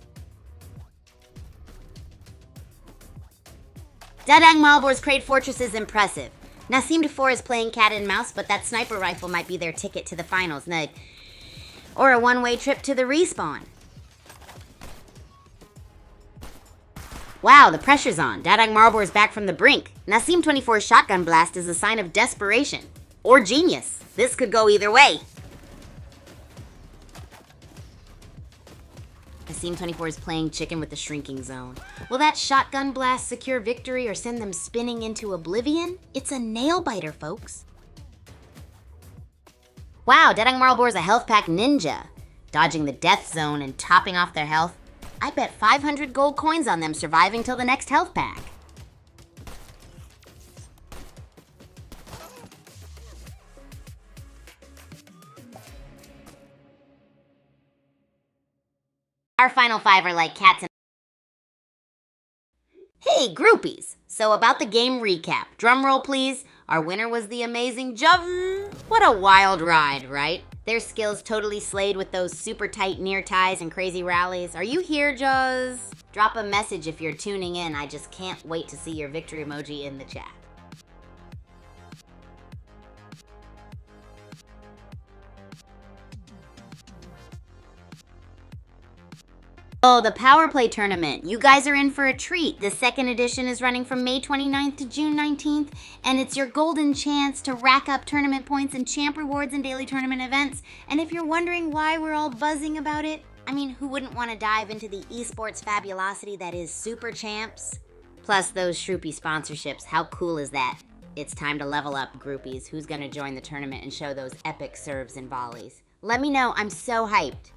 Dadang Marlbor's crate fortress is impressive. Team 24 is playing cat and mouse, but that sniper rifle might be their ticket to the finals, or a one-way trip to the respawn. Wow, the pressure's on. Dadang Marlbor is back from the brink. Team 24's shotgun blast is a sign of desperation. Or genius. This could go either way. Team 24 is playing chicken with the shrinking zone. Will that shotgun blast secure victory or send them spinning into oblivion? It's a nail-biter, folks. Wow, Dadang Marlbor's a health pack ninja. Dodging the death zone and topping off their health. I bet 500 gold coins on them surviving till the next health pack. Our final 5 are like cats and... Hey, groupies! So about the game recap. Drum roll, please. Our winner was the amazing Jav. What a wild ride, right? Their skills totally slayed with those super tight near ties and crazy rallies. Are you here, Jaws? Drop a message if you're tuning in. I just can't wait to see your victory emoji in the chat. Oh, the Power Play Tournament. You guys are in for a treat. The second edition is running from May 29th to June 19th, and it's your golden chance to rack up tournament points and champ rewards and daily tournament events. And if you're wondering why we're all buzzing about it, I mean, who wouldn't want to dive into the esports fabulosity that is Super Champs? Plus those Shroopy sponsorships. How cool is that? It's time to level up, groupies. Who's going to join the tournament and show those epic serves and volleys? Let me know. I'm so hyped.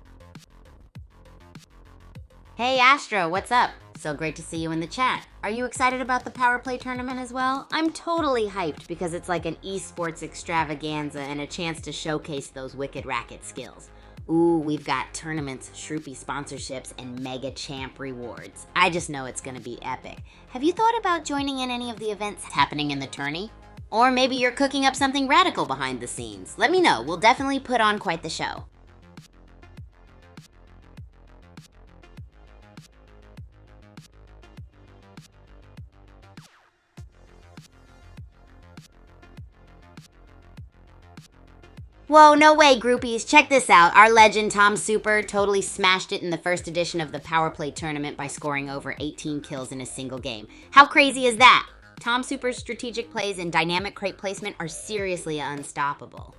Hey Astro, what's up? So great to see you in the chat. Are you excited about the Power Play Tournament as well? I'm totally hyped because it's like an esports extravaganza and a chance to showcase those wicked racket skills. Ooh, we've got tournaments, Shroopy sponsorships, and mega champ rewards. I just know it's gonna be epic. Have you thought about joining in any of the events happening in the tourney? Or maybe you're cooking up something radical behind the scenes. Let me know, we'll definitely put on quite the show. Whoa, no way, groupies. Check this out. Our legend, Tom Super, totally smashed it in the first edition of the Power Play Tournament by scoring over 18 kills in a single game. How crazy is that? Tom Super's strategic plays and dynamic crate placement are seriously unstoppable.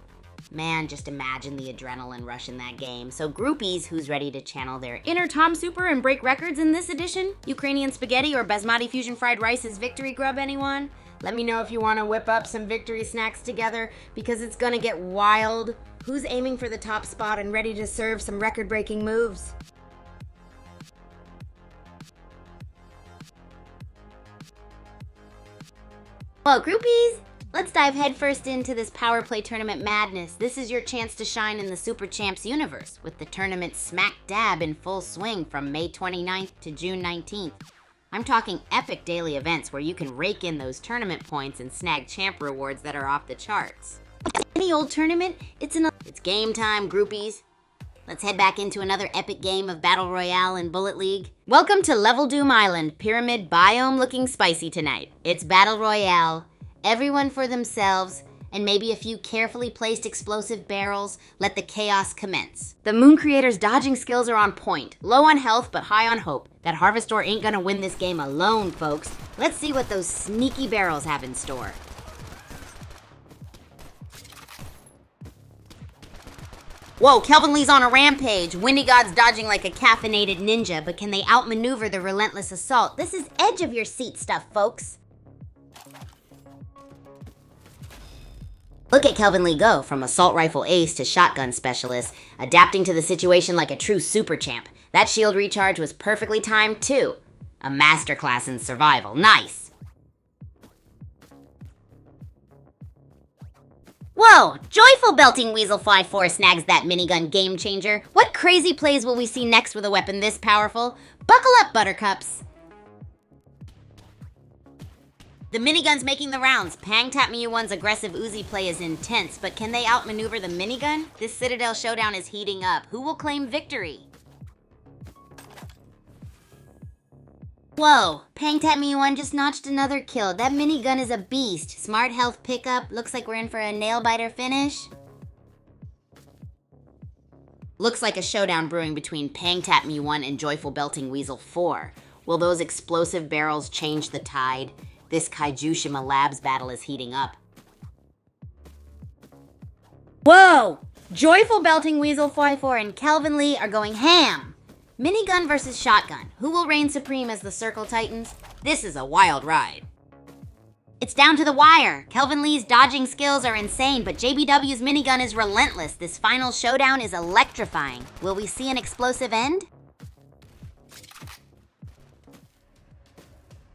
Man, just imagine the adrenaline rush in that game. So groupies, who's ready to channel their inner Tom Super and break records in this edition? Ukrainian spaghetti or basmati fusion fried rice is victory grub, anyone? Let me know if you want to whip up some victory snacks together because it's gonna get wild. Who's aiming for the top spot and ready to serve some record-breaking moves? Well, groupies, let's dive headfirst into this Power Play Tournament madness. This is your chance to shine in the Super Champs universe, with the tournament smack dab in full swing from May 29th to June 19th. I'm talking epic daily events where you can rake in those tournament points and snag champ rewards that are off the charts. Any old tournament, it's game time, groupies. Let's head back into another epic game of Battle Royale in Bullet League. Welcome to Level Doom Island, Pyramid Biome looking spicy tonight. It's Battle Royale, everyone for themselves, and maybe a few carefully placed explosive barrels. Let the chaos commence. The Moon Creator's dodging skills are on point, low on health but high on hope. That Harvestor ain't gonna win this game alone, folks. Let's see what those sneaky barrels have in store. Whoa, Kelvin Lee's on a rampage. Windy God's dodging like a caffeinated ninja, but can they outmaneuver the relentless assault? This is edge of your seat stuff, folks. Look at Kelvin Lee go, from assault rifle ace to shotgun specialist, adapting to the situation like a true super champ. That shield recharge was perfectly timed too. A masterclass in survival. Nice. Whoa! Joyful Belting Weasel Fly 4 snags that minigun game changer. What crazy plays will we see next with a weapon this powerful? Buckle up, buttercups! The minigun's making the rounds. Pang Tap Me U1's aggressive Uzi play is intense, but can they outmaneuver the minigun? This Citadel showdown is heating up. Who will claim victory? Whoa, Pang Tap Me U1 just notched another kill. That minigun is a beast. Smart health pickup. Looks like we're in for a nail-biter finish. Looks like a showdown brewing between Pang Tap Me U1 and Joyful Belting Weasel 4. Will those explosive barrels change the tide? This Kaijushima Labs battle is heating up. Whoa! Joyful Belting Weasel 4 and Kelvin Lee are going ham. Minigun versus shotgun. Who will reign supreme as the Circle Titans? This is a wild ride. It's down to the wire. Kelvin Lee's dodging skills are insane, but JBW's minigun is relentless. This final showdown is electrifying. Will we see an explosive end?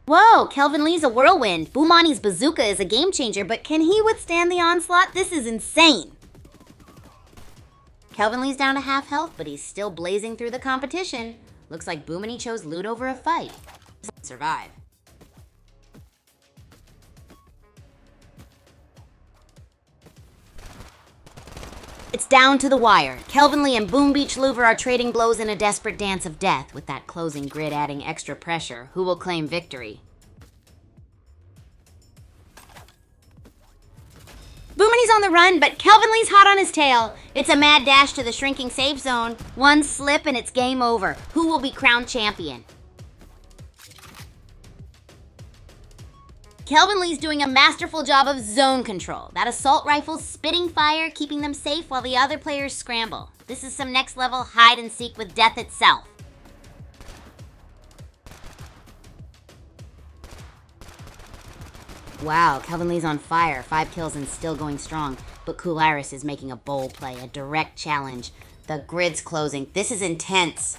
Whoa, Kelvin Lee's a whirlwind. Boomani's bazooka is a game changer, but can he withstand the onslaught? This is insane. Kelvin Lee's down to half health, but he's still blazing through the competition. Looks like Boomani chose loot over a fight. Survive. It's down to the wire. Kelvin Lee and Boom Beach Louver are trading blows in a desperate dance of death, with that closing grid adding extra pressure. Who will claim victory? Boomani's on the run, but Kelvin Lee's hot on his tail. It's a mad dash to the shrinking safe zone. One slip and it's game over. Who will be crowned champion? Kelvin Lee's doing a masterful job of zone control. That assault rifle's spitting fire, keeping them safe while the other players scramble. This is some next level hide and seek with death itself. Wow, Kelvin Lee's on fire. 5 kills and still going strong. But Cool Iris is making a bold play, a direct challenge. The grid's closing. This is intense.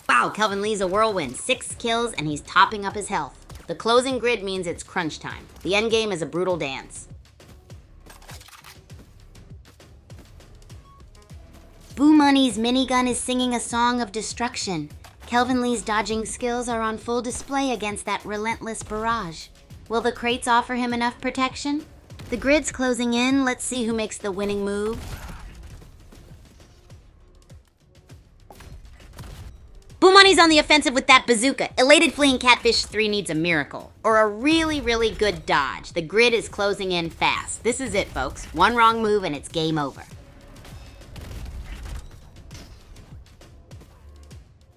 Wow, Kelvin Lee's a whirlwind. 6 kills and he's topping up his health. The closing grid means it's crunch time. The endgame is a brutal dance. Boomani's minigun is singing a song of destruction. Kelvin Lee's dodging skills are on full display against that relentless barrage. Will the crates offer him enough protection? The grid's closing in. Let's see who makes the winning move. Boomani's on the offensive with that bazooka. Elated Fleeing Catfish 3 needs a miracle. Or a really, really good dodge. The grid is closing in fast. This is it, folks. One wrong move and it's game over.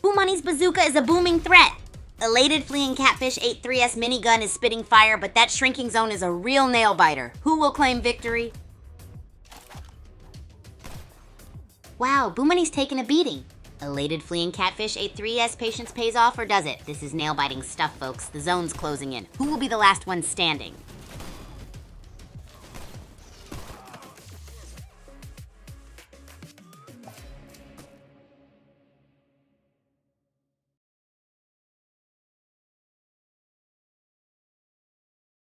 Boomani's bazooka is a booming threat. Elated Fleeing Catfish 8-3S minigun is spitting fire, but that shrinking zone is a real nail-biter. Who will claim victory? Wow, Boomani's taking a beating. Elated Fleeing Catfish 8-3S patience pays off, or does it? This is nail-biting stuff, folks. The zone's closing in. Who will be the last one standing?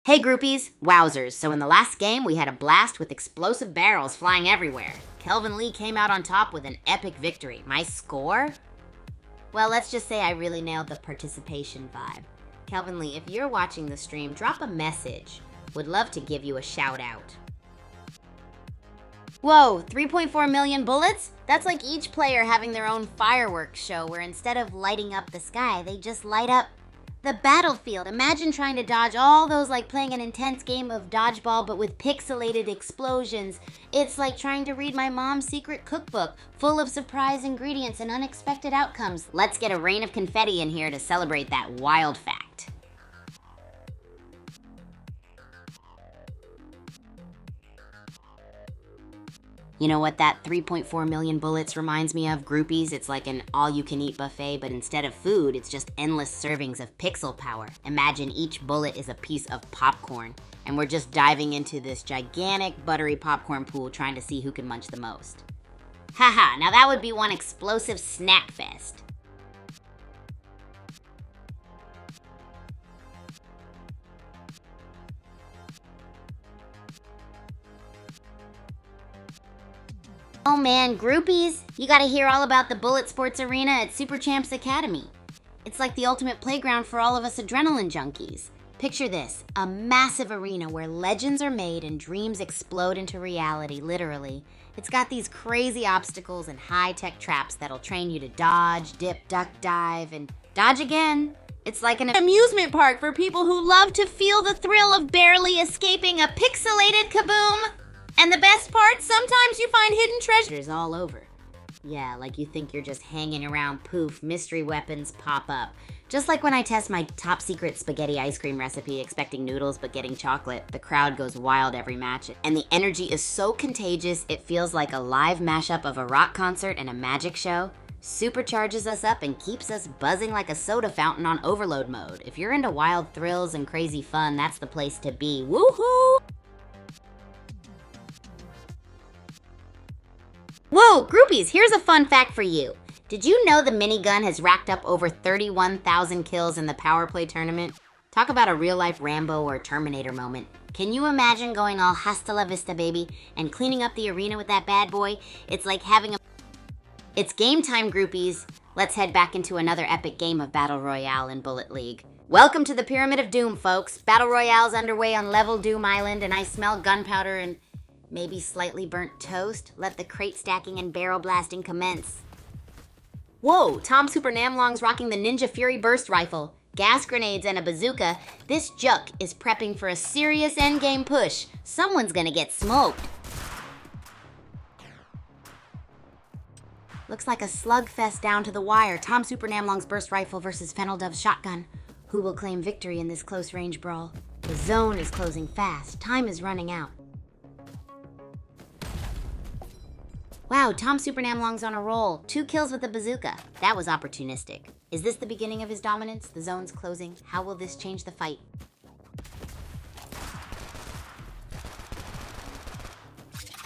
Hey groupies, wowzers, so in the last game we had a blast with explosive barrels flying everywhere. Kelvin Lee came out on top with an epic victory. My score? Well, let's just say I really nailed the participation vibe. Kelvin Lee, if you're watching the stream, drop a message. Would love to give you a shout out. Whoa, 3.4 million bullets? That's like each player having their own fireworks show where instead of lighting up the sky, they just light up the battlefield. Imagine trying to dodge all those like playing an intense game of dodgeball but with pixelated explosions. It's like trying to read my mom's secret cookbook, full of surprise ingredients and unexpected outcomes. Let's get a rain of confetti in here to celebrate that wild fact. You know what that 3.4 million bullets reminds me of, groupies? It's like an all-you-can-eat buffet, but instead of food, it's just endless servings of pixel power. Imagine each bullet is a piece of popcorn, and we're just diving into this gigantic buttery popcorn pool trying to see who can munch the most. Haha, now that would be one explosive snack fest. Oh man, groupies, you gotta hear all about the Bulletsports Arena at Super Champs Academy. It's like the ultimate playground for all of us adrenaline junkies. Picture this, a massive arena where legends are made and dreams explode into reality, literally. It's got these crazy obstacles and high-tech traps that'll train you to dodge, dip, duck, dive, and dodge again. It's like an amusement park for people who love to feel the thrill of barely escaping a pixelated kaboom. And the best part, sometimes you find hidden treasures all over. Yeah, like you think you're just hanging around, poof, mystery weapons pop up. Just like when I test my top secret spaghetti ice cream recipe expecting noodles but getting chocolate, the crowd goes wild every match. And the energy is so contagious, it feels like a live mashup of a rock concert and a magic show. Supercharges us up and keeps us buzzing like a soda fountain on overload mode. If you're into wild thrills and crazy fun, that's the place to be. Woohoo! Whoa, groupies, here's a fun fact for you. Did you know the minigun has racked up over 31,000 kills in the Power Play tournament? Talk about a real-life Rambo or Terminator moment. Can you imagine going all hasta la vista, baby, and cleaning up the arena with that bad boy? It's like having a... It's game time, groupies. Let's head back into another epic game of Battle Royale in Bullet League. Welcome to the Pyramid of Doom, folks. Battle Royale's underway on level Doom Island, and I smell gunpowder and maybe slightly burnt toast. Let the crate stacking and barrel blasting commence. Whoa, Tom Super Namlong's rocking the Ninja Fury burst rifle, gas grenades, and a bazooka. This Juk is prepping for a serious endgame push. Someone's gonna get smoked. Looks like a slugfest down to the wire. Tom Super Namlong's burst rifle versus Fennel Dove's shotgun. Who will claim victory in this close range brawl? The zone is closing fast. Time is running out. Wow, Tom Super Namlong's on a roll. 2 kills with a bazooka. That was opportunistic. Is this the beginning of his dominance? The zone's closing. How will this change the fight?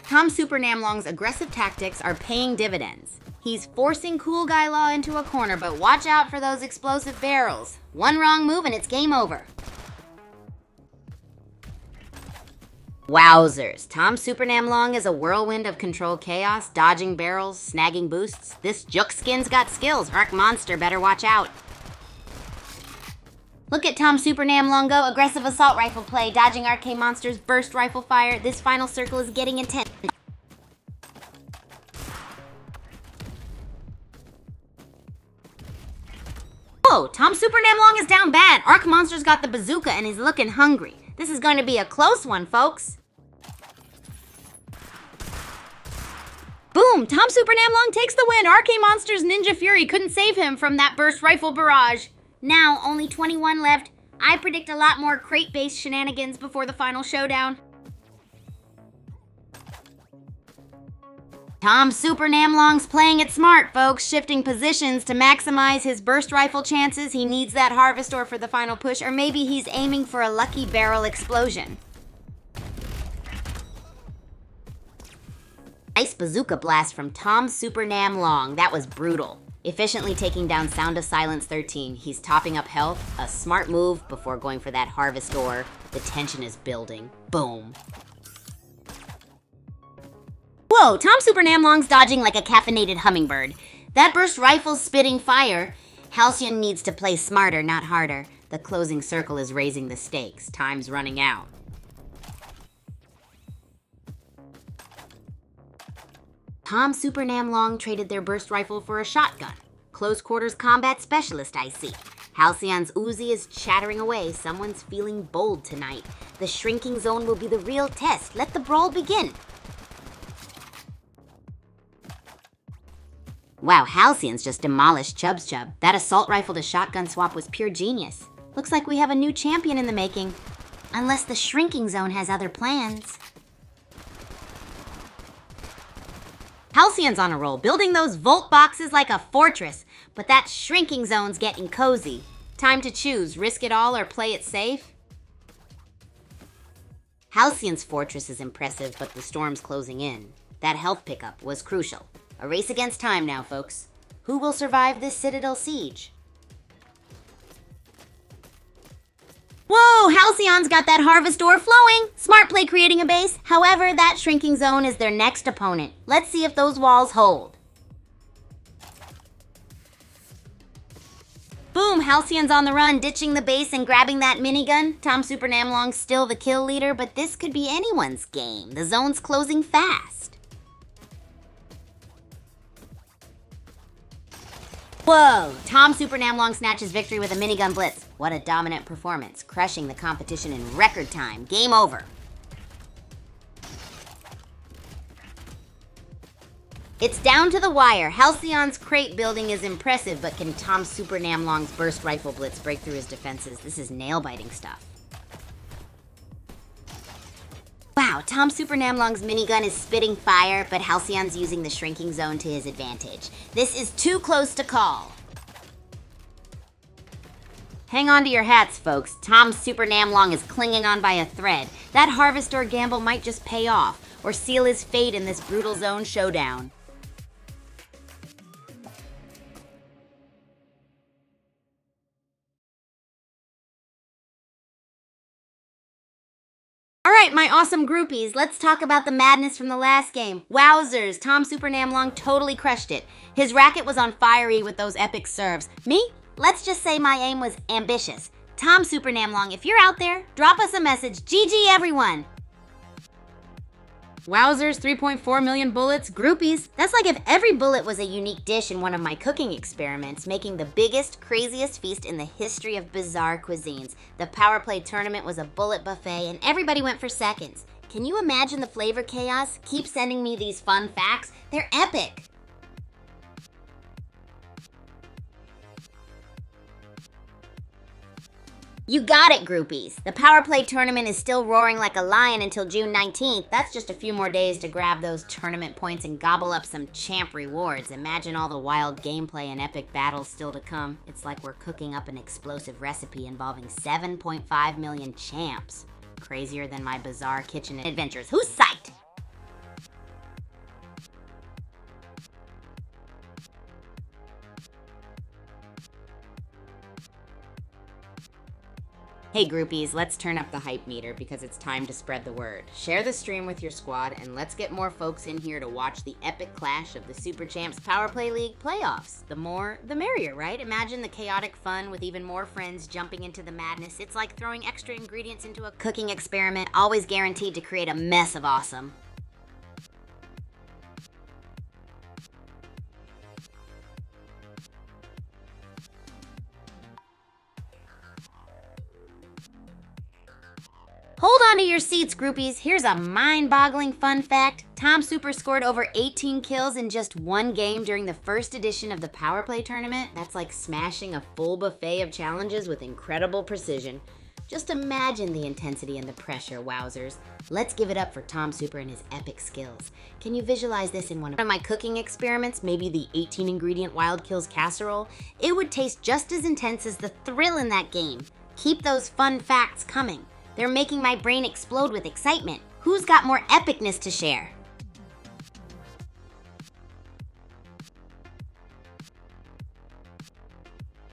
Tom Super Namlong's aggressive tactics are paying dividends. He's forcing Cool Guy Law into a corner, but watch out for those explosive barrels. One wrong move and it's game over. Wowzers, Tom Super Namlong is a whirlwind of controlled chaos, dodging barrels, snagging boosts. This Juk skin's got skills. Arc Monster better watch out. Look at Tom Super Namlong go, aggressive assault rifle play, dodging Arcade Monster's burst rifle fire. This final circle is getting intense. Whoa, Tom Super Namlong is down bad. Arc Monster's got the bazooka and he's looking hungry. This is going to be a close one, folks. Boom! Tom Super Namlong takes the win. Arcade Monster's Ninja Fury couldn't save him from that burst rifle barrage. Now, only 21 left. I predict a lot more crate-based shenanigans before the final showdown. Tom Super Namlong's playing it smart, folks, shifting positions to maximize his burst rifle chances. He needs that harvest ore for the final push, or maybe he's aiming for a lucky barrel explosion. Nice bazooka blast from Tom Super Namlong. That was brutal. Efficiently taking down Sound of Silence 13, he's topping up health, a smart move before going for that harvest ore. The tension is building. Boom. Whoa, Tom Super Namlong's dodging like a caffeinated hummingbird. That burst rifle's spitting fire. Halcyon needs to play smarter, not harder. The closing circle is raising the stakes. Time's running out. Tom Super Namlong traded their burst rifle for a shotgun. Close quarters combat specialist, I see. Halcyon's Uzi is chattering away. Someone's feeling bold tonight. The shrinking zone will be the real test. Let the brawl begin. Wow, Halcyon's just demolished Chubb's Chubb. That assault rifle to shotgun swap was pure genius. Looks like we have a new champion in the making. Unless the shrinking zone has other plans. Halcyon's on a roll, building those Volt boxes like a fortress. But that shrinking zone's getting cozy. Time to choose, risk it all or play it safe? Halcyon's fortress is impressive, but the storm's closing in. That health pickup was crucial. A race against time now, folks. Who will survive this Citadel siege? Whoa, Halcyon's got that harvest ore flowing. Smart play creating a base. However, that shrinking zone is their next opponent. Let's see if those walls hold. Boom, Halcyon's on the run, ditching the base and grabbing that minigun. Tom Super Namlong's still the kill leader, but this could be anyone's game. The zone's closing fast. Whoa! Tom Super Namlong snatches victory with a minigun blitz. What a dominant performance, crushing the competition in record time. Game over. It's down to the wire. Halcyon's crate building is impressive, but can Tom Super Namlong's burst rifle blitz break through his defenses? This is nail-biting stuff. Wow, Tom Super Namlong's minigun is spitting fire, but Halcyon's using the shrinking zone to his advantage. This is too close to call. Hang on to your hats, folks. Tom Super Namlong is clinging on by a thread. That harvest ore gamble might just pay off, or seal his fate in this brutal zone showdown. Alright, my awesome groupies, let's talk about the madness from the last game. Wowzers, Tom Super Namlong totally crushed it. His racket was on fiery with those epic serves. Me? Let's just say my aim was ambitious. Tom Super Namlong, if you're out there, drop us a message. GG everyone! Wowzers, 3.4 million bullets. Groupies, that's like if every bullet was a unique dish in one of my cooking experiments, making the biggest, craziest feast in the history of bizarre cuisines. The Power Play tournament was a bullet buffet and everybody went for seconds. Can you imagine the flavor chaos? Keep sending me these fun facts. They're epic. You got it, groupies. The Power Play tournament is still roaring like a lion until June 19th. That's just a few more days to grab those tournament points and gobble up some champ rewards. Imagine all the wild gameplay and epic battles still to come. It's like we're cooking up an explosive recipe involving 7.5 million champs. Crazier than my bizarre kitchen adventures. Who's psyched? Hey groupies, let's turn up the hype meter because it's time to spread the word. Share the stream with your squad and let's get more folks in here to watch the epic clash of the Super Champs Power Play League playoffs. The more, the merrier, right? Imagine the chaotic fun with even more friends jumping into the madness. It's like throwing extra ingredients into a cooking experiment, always guaranteed to create a mess of awesome. Hold on to your seats, groupies. Here's a mind-boggling fun fact. Tom Super scored over 18 kills in just one game during the first edition of the Power Play tournament. That's like smashing a full buffet of challenges with incredible precision. Just imagine the intensity and the pressure, wowzers. Let's give it up for Tom Super and his epic skills. Can you visualize this in one of my cooking experiments? Maybe the 18-ingredient Wild Kills casserole? It would taste just as intense as the thrill in that game. Keep those fun facts coming. They're making my brain explode with excitement. Who's got more epicness to share?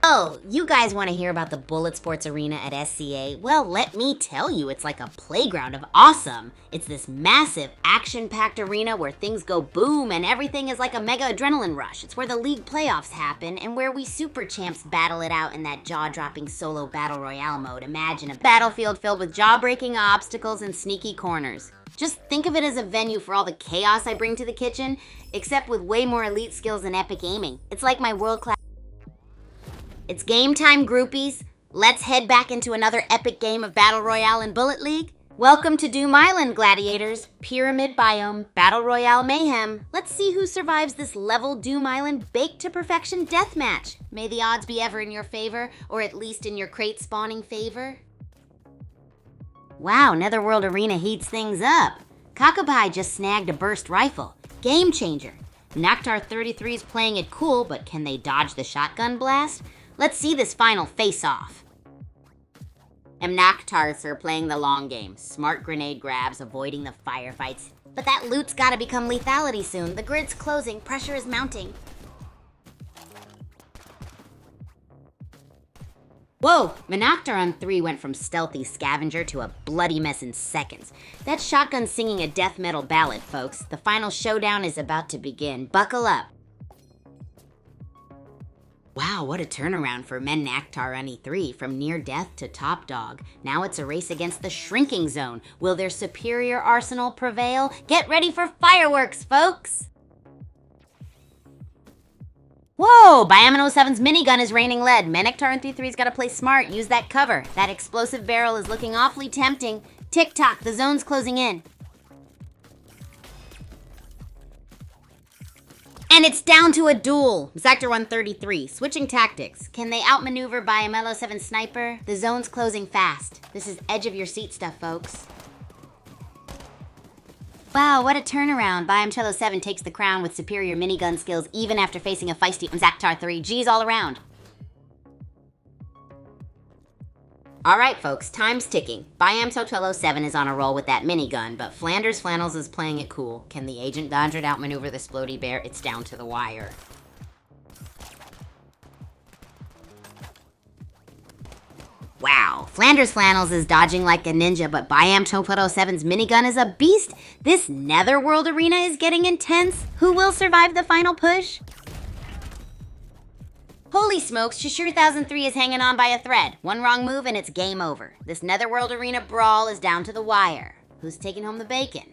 Oh, you guys want to hear about the Bulletsports Arena at SCA? Well, let me tell you, it's like a playground of awesome. It's this massive, action-packed arena where things go boom and everything is like a mega adrenaline rush. It's where the league playoffs happen and where we super champs battle it out in that jaw-dropping solo battle royale mode. Imagine a battlefield filled with jaw-breaking obstacles and sneaky corners. Just think of it as a venue for all the chaos I bring to the kitchen, except with way more elite skills and epic aiming. It's like my world-class... It's game time, groupies. Let's head back into another epic game of Battle Royale and Bullet League. Welcome to Doom Island, gladiators. Pyramid biome, Battle Royale mayhem. Let's see who survives this level Doom Island baked to perfection deathmatch. May the odds be ever in your favor, or at least in your crate spawning favor. Wow, Netherworld Arena heats things up. Kakabai just snagged a burst rifle. Game changer. Naktar 33's playing it cool, but can they dodge the shotgun blast? Let's see this final face-off. Naktar's are playing the long game. Smart grenade grabs, avoiding the firefights. But that loot's gotta become lethality soon. The grid's closing, pressure is mounting. Whoa! Manaktar on 3 went from stealthy scavenger to a bloody mess in seconds. That shotgun singing a death metal ballad, folks. The final showdown is about to begin. Buckle up. Wow, what a turnaround for Men Naktar on E3, from near death to top dog. Now it's a race against the shrinking zone. Will their superior arsenal prevail? Get ready for fireworks, folks! Whoa, Biamin 07's minigun is raining lead. Manaktar on 3's gotta play smart, use that cover. That explosive barrel is looking awfully tempting. Tick-tock, the zone's closing in. And it's down to a duel. Sector 133, switching tactics. Can they outmaneuver Biamin 07 sniper? The zone's closing fast. This is edge of your seat stuff, folks. Wow, what a turnaround. Biamin 07 takes the crown with superior minigun skills even after facing a feisty Zaktar 3. G's all around. Alright folks, time's ticking. Biamin 07 is on a roll with that minigun, but Flanders Flannels is playing it cool. Can the Agent Dodger outmaneuver the Splody Bear? It's down to the wire. Wow, Flanders Flannels is dodging like a ninja, but Biamin 07's minigun is a beast. This Netherworld Arena is getting intense. Who will survive the final push? Holy smokes, Shashir 1003 is hanging on by a thread. One wrong move and it's game over. This Netherworld Arena brawl is down to the wire. Who's taking home the bacon?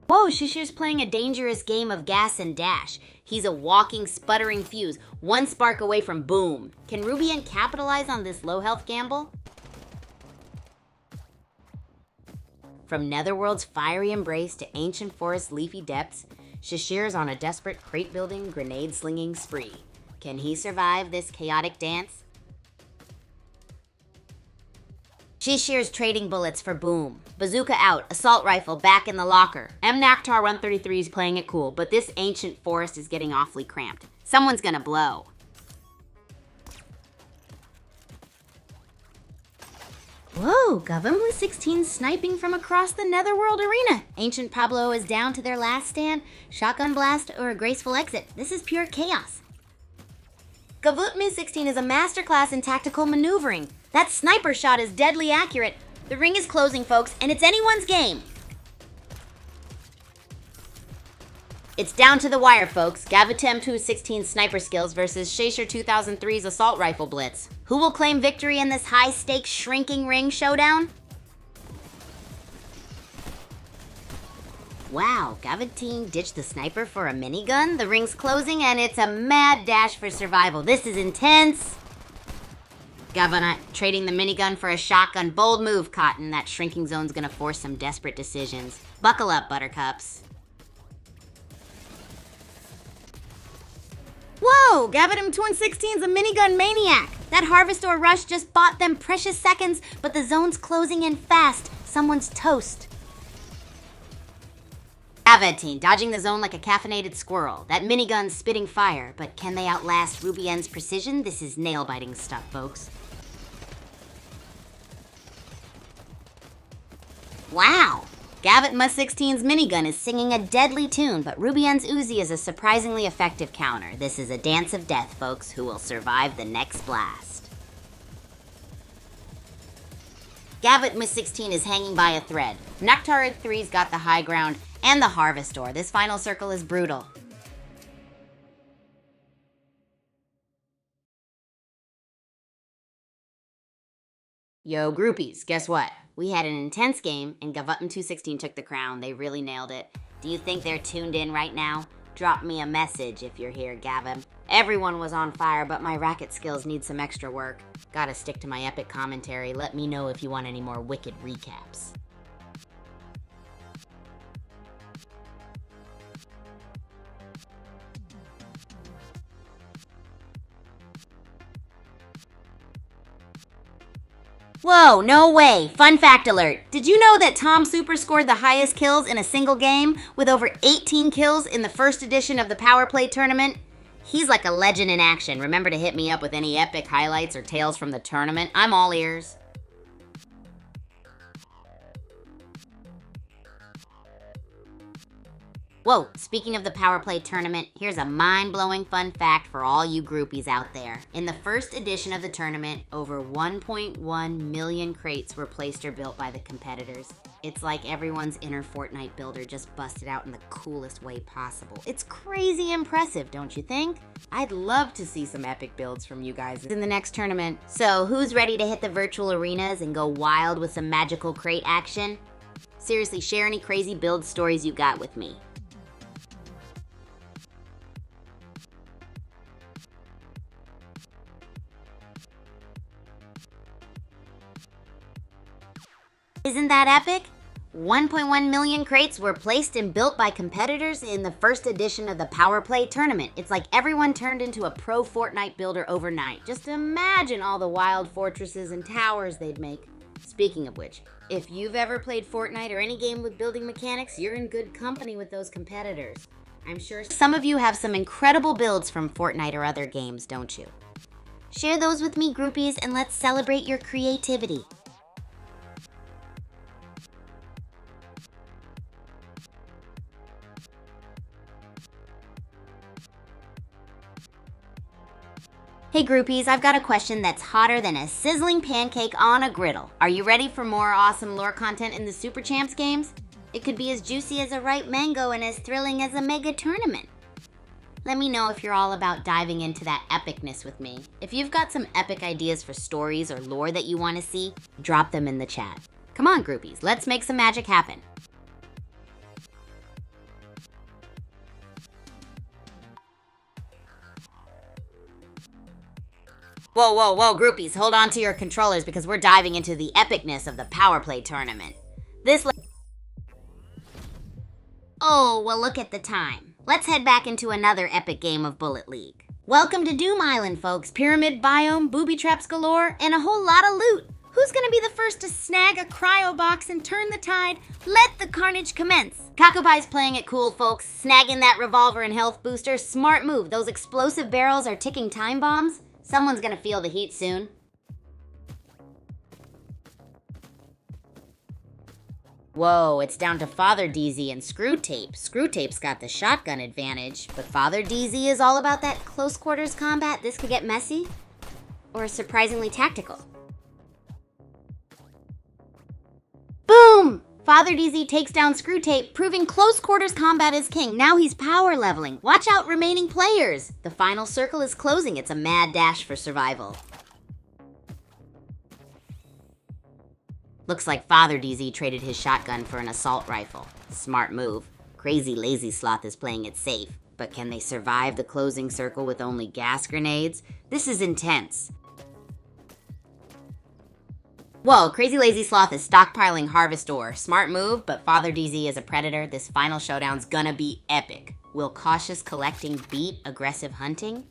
Whoa, Shashir's playing a dangerous game of gas and dash. He's a walking, sputtering fuse, one spark away from boom. Can Rubian capitalize on this low health gamble? From Netherworld's fiery embrace to ancient forest leafy depths, Shashir's on a desperate crate-building, grenade-slinging spree. Can he survive this chaotic dance? Shashir's trading bullets for boom. Bazooka out, assault rifle back in the locker. Naktar 133 is playing it cool, but this ancient forest is getting awfully cramped. Someone's gonna blow. Whoa, Government 16 sniping from across the Netherworld Arena. Ancient Pablo is down to their last stand. Shotgun blast or a graceful exit. This is pure chaos. Government 16 is a masterclass in tactical maneuvering. That sniper shot is deadly accurate. The ring is closing, folks, and it's anyone's game. It's down to the wire, folks. Gavitem 216's sniper skills versus Shasher 2003's assault rifle blitz. Who will claim victory in this high-stakes shrinking ring showdown? Wow, Gavitem ditched the sniper for a minigun. The ring's closing and it's a mad dash for survival. This is intense. Gavanat trading the minigun for a shotgun. Bold move, Cotton. That shrinking zone's gonna force some desperate decisions. Buckle up, Buttercups. Whoa! Gavitem 216's a minigun maniac! That Harvest or Rush just bought them precious seconds, but the zone's closing in fast. Someone's toast. Gavitem dodging the zone like a caffeinated squirrel. That minigun's spitting fire, but can they outlast Rubien's precision? This is nail-biting stuff, folks. Wow! Gavit-16's minigun is singing a deadly tune, but Rubian's Uzi is a surprisingly effective counter. This is a dance of death, folks. Who will survive the next blast? Gavit-16 is hanging by a thread. Noctarid 3's got the high ground and the Harvestor. This final circle is brutal. Yo, groupies, guess what? We had an intense game, and Gavit-216 took the crown. They really nailed it. Do you think they're tuned in right now? Drop me a message if you're here, Gavin. Everyone was on fire, but my racket skills need some extra work. Gotta stick to my epic commentary. Let me know if you want any more wicked recaps. Whoa, no way! Fun fact alert! Did you know that Tom Super scored the highest kills in a single game, with over 18 kills in the first edition of the Power Play tournament? He's like a legend in action. Remember to hit me up with any epic highlights or tales from the tournament. I'm all ears. Whoa, speaking of the Power Play tournament, here's a mind-blowing fun fact for all you groupies out there. In the first edition of the tournament, over 1.1 million crates were placed or built by the competitors. It's like everyone's inner Fortnite builder just busted out in the coolest way possible. It's crazy impressive, don't you think? I'd love to see some epic builds from you guys in the next tournament. So who's ready to hit the virtual arenas and go wild with some magical crate action? Seriously, share any crazy build stories you got with me. Isn't that epic? 1.1 million crates were placed and built by competitors in the first edition of the Power Play tournament. It's like everyone turned into a pro Fortnite builder overnight. Just imagine all the wild fortresses and towers they'd make. Speaking of which, if you've ever played Fortnite or any game with building mechanics, you're in good company with those competitors. I'm sure some of you have some incredible builds from Fortnite or other games, don't you? Share those with me, groupies, and let's celebrate your creativity. Hey groupies, I've got a question that's hotter than a sizzling pancake on a griddle. Are you ready for more awesome lore content in the Super Champs games? It could be as juicy as a ripe mango and as thrilling as a mega tournament. Let me know if you're all about diving into that epicness with me. If you've got some epic ideas for stories or lore that you want to see, drop them in the chat. Come on groupies, let's make some magic happen. Whoa, whoa, whoa, groupies, hold on to your controllers because we're diving into the epicness of the Power Play tournament. Oh, well look at the time. Let's head back into another epic game of Bullet League. Welcome to Doom Island, folks. Pyramid biome, booby traps galore, and a whole lot of loot. Who's gonna be the first to snag a cryo box and turn the tide? Let the carnage commence. Kakupai's playing it cool, folks. Snagging that revolver and health booster. Smart move. Those explosive barrels are ticking time bombs. Someone's gonna feel the heat soon. Whoa, it's down to Father DZ and Screw Tape. Screw Tape's got the shotgun advantage, but Father DZ is all about that close quarters combat. This could get messy, or surprisingly tactical. Boom! Father DZ takes down Screw Tape, proving close quarters combat is king. Now he's power leveling. Watch out, remaining players. The final circle is closing. It's a mad dash for survival. Looks like Father DZ traded his shotgun for an assault rifle. Smart move. Crazy Lazy Sloth is playing it safe. But can they survive the closing circle with only gas grenades? This is intense. Whoa, Crazy Lazy Sloth is stockpiling Harvestor. Smart move, but Father DZ is a predator. This final showdown's gonna be epic. Will cautious collecting beat aggressive hunting?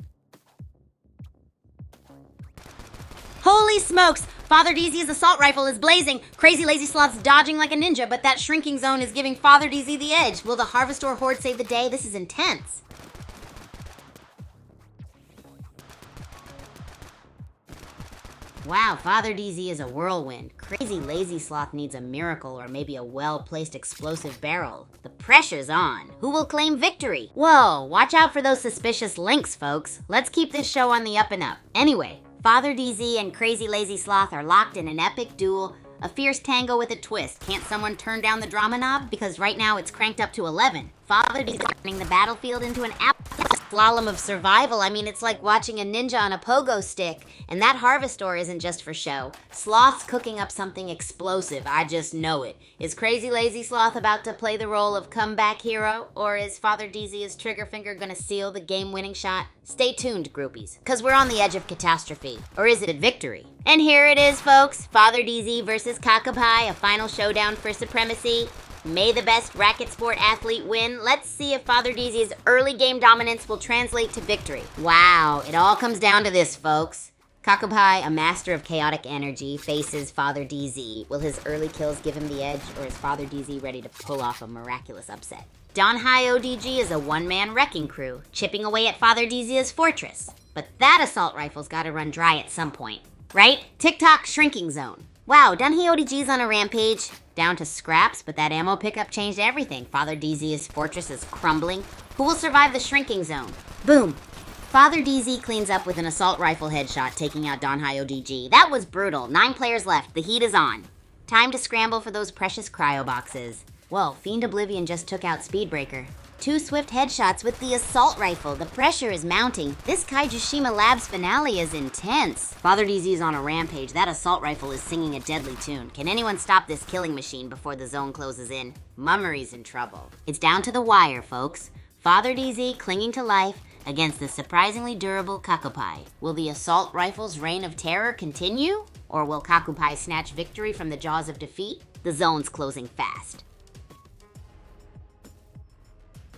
Holy smokes! Father DZ's assault rifle is blazing. Crazy Lazy Sloth's dodging like a ninja, but that shrinking zone is giving Father DZ the edge. Will the Harvestor horde save the day? This is intense. Wow, Father DZ is a whirlwind. Crazy Lazy Sloth needs a miracle or maybe a well-placed explosive barrel. The pressure's on. Who will claim victory? Whoa, watch out for those suspicious links, folks. Let's keep this show on the up and up. Anyway, Father DZ and Crazy Lazy Sloth are locked in an epic duel, a fierce tango with a twist. Can't someone turn down the drama knob? Because right now it's cranked up to 11. Father DZ is turning the battlefield into an slalom of survival. I mean, it's like watching a ninja on a pogo stick. And that harvestor isn't just for show. Sloth's cooking up something explosive. I just know it. Is Crazy Lazy Sloth about to play the role of comeback hero? Or is Father DZ's trigger finger gonna seal the game-winning shot? Stay tuned, groupies, because we're on the edge of catastrophe. Or is it victory? And here it is, folks. Father DZ versus Cockapie, a final showdown for supremacy. May the best racket sport athlete win. Let's see if Father DZ's early game dominance will translate to victory. Wow, it all comes down to this, folks. Cockapie, a master of chaotic energy, faces Father DZ. Will his early kills give him the edge, or is Father DZ ready to pull off a miraculous upset? Don High ODG is a one-man wrecking crew, chipping away at Father DZ's fortress. But that assault rifle's gotta run dry at some point, right? TikTok shrinking zone. Wow, Dunhee ODG's on a rampage. Down to scraps, but that ammo pickup changed everything. Father DZ's fortress is crumbling. Who will survive the shrinking zone? Boom. Father DZ cleans up with an assault rifle headshot, taking out Don High ODG. That was brutal. 9 players left. The heat is on. Time to scramble for those precious cryo boxes. Whoa, Fiend Oblivion just took out Speedbreaker. 2 swift headshots with the assault rifle. The pressure is mounting. This Kaijushima Labs finale is intense. Father DZ is on a rampage. That assault rifle is singing a deadly tune. Can anyone stop this killing machine before the zone closes in? Mummery's in trouble. It's down to the wire, folks. Father DZ clinging to life against the surprisingly durable Cockapie. Will the assault rifle's reign of terror continue? Or will Cockapie snatch victory from the jaws of defeat? The zone's closing fast.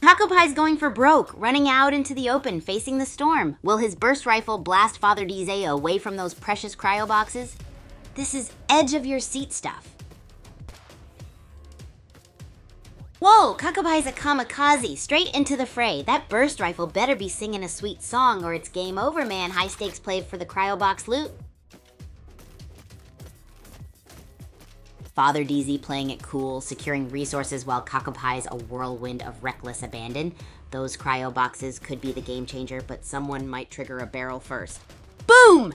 Cockapie's going for broke, running out into the open, facing the storm. Will his burst rifle blast Father DZ away from those precious cryo boxes? This is edge of your seat stuff. Whoa, Cockapie's a kamikaze, straight into the fray. That burst rifle better be singing a sweet song or it's game over, man. High stakes play for the cryo box loot. Father DZ playing it cool, securing resources while Cockapie's a whirlwind of reckless abandon. Those cryo boxes could be the game changer, but someone might trigger a barrel first. Boom!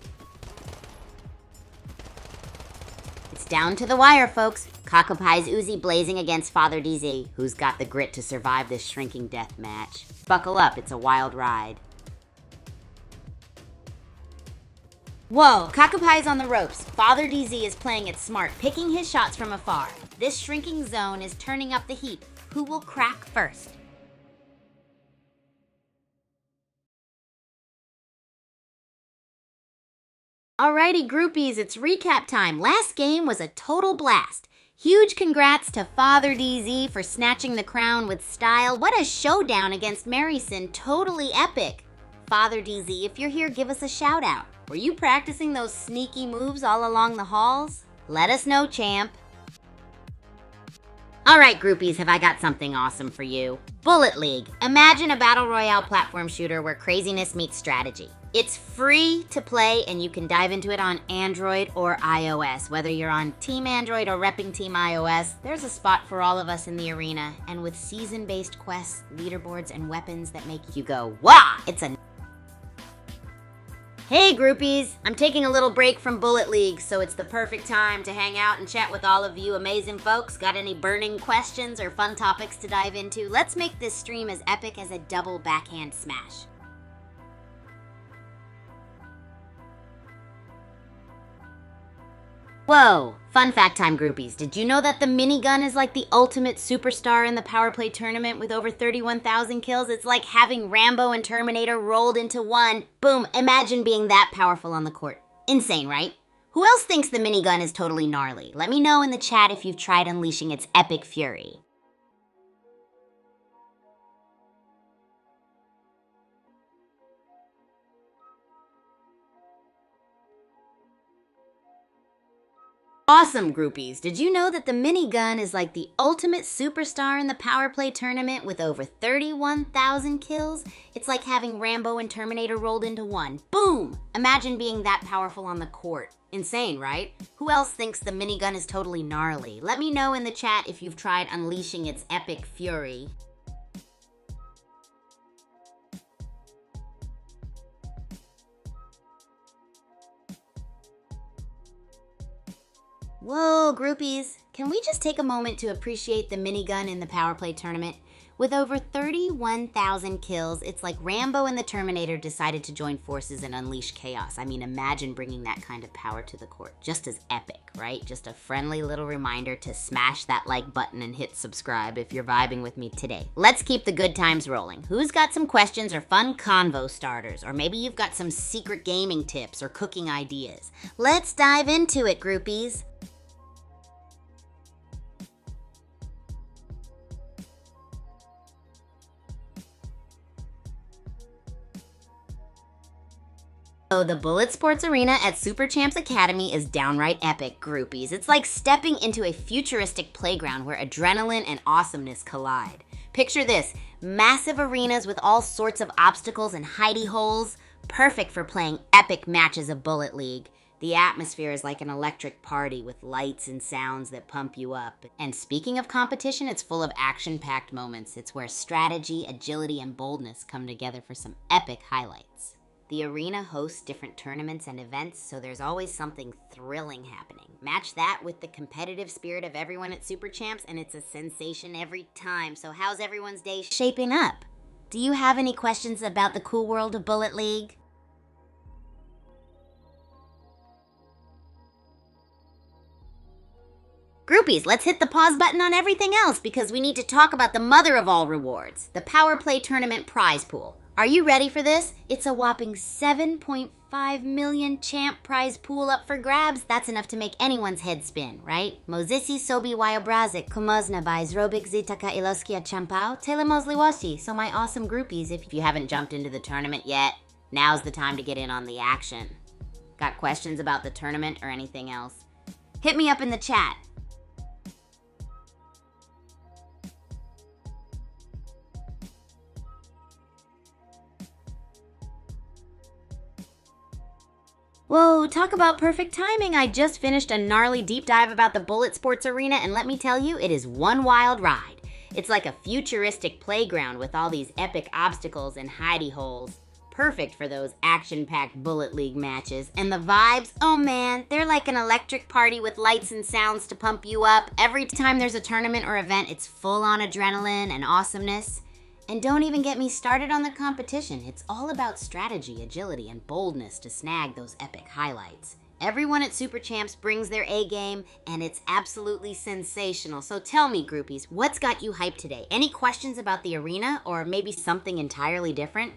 It's down to the wire, folks. Cockapie's Uzi blazing against Father DZ, who's got the grit to survive this shrinking death match. Buckle up, it's a wild ride. Whoa, Cockapie's on the ropes. Father DZ is playing it smart, picking his shots from afar. This shrinking zone is turning up the heat. Who will crack first? Alrighty, groupies, it's recap time. Last game was a total blast. Huge congrats to Father DZ for snatching the crown with style. What a showdown against Maryson, totally epic. Father DZ, if you're here, give us a shout out. Were you practicing those sneaky moves all along the halls? Let us know, champ. Alright, groupies, have I got something awesome for you. Bullet League. Imagine a battle royale platform shooter where craziness meets strategy. It's free to play and you can dive into it on Android or iOS. Whether you're on Team Android or repping Team iOS, there's a spot for all of us in the arena. And with season-based quests, leaderboards, and weapons that make you go, wah! It's a... Hey groupies, I'm taking a little break from Bullet League, so it's the perfect time to hang out and chat with all of you amazing folks. Got any burning questions or fun topics to dive into? Let's make this stream as epic as a double backhand smash. Whoa! Fun fact time, groupies. Did you know that the minigun is like the ultimate superstar in the Power Play tournament with over 31,000 kills? It's like having Rambo and Terminator rolled into one. Boom, imagine being that powerful on the court. Insane, right? Who else thinks the minigun is totally gnarly? Let me know in the chat if you've tried unleashing its epic fury. Awesome, groupies! Did you know that the minigun is like the ultimate superstar in the power play tournament with over 31,000 kills? It's like having Rambo and Terminator rolled into one. Boom! Imagine being that powerful on the court. Insane, right? Who else thinks the minigun is totally gnarly? Let me know in the chat if you've tried unleashing its epic fury. Whoa, groupies! Can we just take a moment to appreciate the minigun in the power play tournament? With over 31,000 kills, it's like Rambo and the Terminator decided to join forces and unleash chaos. I mean, imagine bringing that kind of power to the court. Just as epic, right? Just a friendly little reminder to smash that like button and hit subscribe if you're vibing with me today. Let's keep the good times rolling. Who's got some questions or fun convo starters? Or maybe you've got some secret gaming tips or cooking ideas. Let's dive into it, groupies. So the Bulletsports Arena at Super Champs Academy is downright epic, groupies. It's like stepping into a futuristic playground where adrenaline and awesomeness collide. Picture this, massive arenas with all sorts of obstacles and hidey holes, perfect for playing epic matches of Bullet League. The atmosphere is like an electric party with lights and sounds that pump you up. And speaking of competition, it's full of action-packed moments. It's where strategy, agility, and boldness come together for some epic highlights. The arena hosts different tournaments and events, so there's always something thrilling happening. Match that with the competitive spirit of everyone at Super Champs, and it's a sensation every time. So how's everyone's day shaping up? Do you have any questions about the cool world of Bullet League? Groupies, let's hit the pause button on everything else because we need to talk about the mother of all rewards, the Power Play Tournament prize pool. Are you ready for this? It's a whopping 7.5 million champ prize pool up for grabs. That's enough to make anyone's head spin, right? Mozisi sobi wayobrazik kumozna by zrobik zitaka iloskia champao telemozliwosi. So my awesome groupies, if you haven't jumped into the tournament yet, now's the time to get in on the action. Got questions about the tournament or anything else? Hit me up in the chat. Whoa, talk about perfect timing. I just finished a gnarly deep dive about the Bulletsports Arena, and let me tell you, it is one wild ride. It's like a futuristic playground with all these epic obstacles and hidey holes. Perfect for those action-packed Bullet League matches. And the vibes, oh man, they're like an electric party with lights and sounds to pump you up. Every time there's a tournament or event, it's full on adrenaline and awesomeness. And don't even get me started on the competition. It's all about strategy, agility, and boldness to snag those epic highlights. Everyone at Super Champs brings their A game, and it's absolutely sensational. So tell me, groupies, what's got you hyped today? Any questions about the arena, or maybe something entirely different?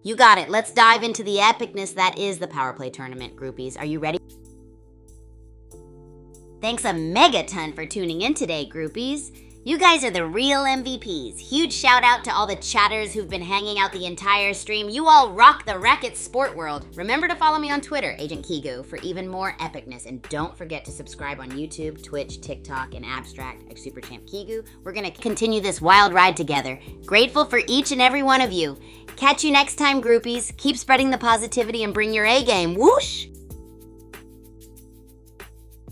You got it. Let's dive into the epicness that is the Power Play Tournament, groupies. Are you ready? Thanks a megaton for tuning in today, groupies. You guys are the real MVPs. Huge shout out to all the chatters who've been hanging out the entire stream. You all rock the racket sport world. Remember to follow me on Twitter, Agent Kigu, for even more epicness. And don't forget to subscribe on YouTube, Twitch, TikTok, and Abstract at Super Champ Kigu. We're gonna continue this wild ride together. Grateful for each and every one of you. Catch you next time, groupies. Keep spreading the positivity and bring your A game. Whoosh!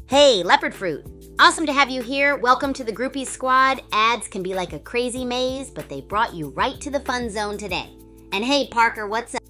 Hey, Leopard Fruit. Awesome to have you here. Welcome to the Groupies Squad. Ads can be like a crazy maze, but they brought you right to the fun zone today. And hey, Parker, what's up?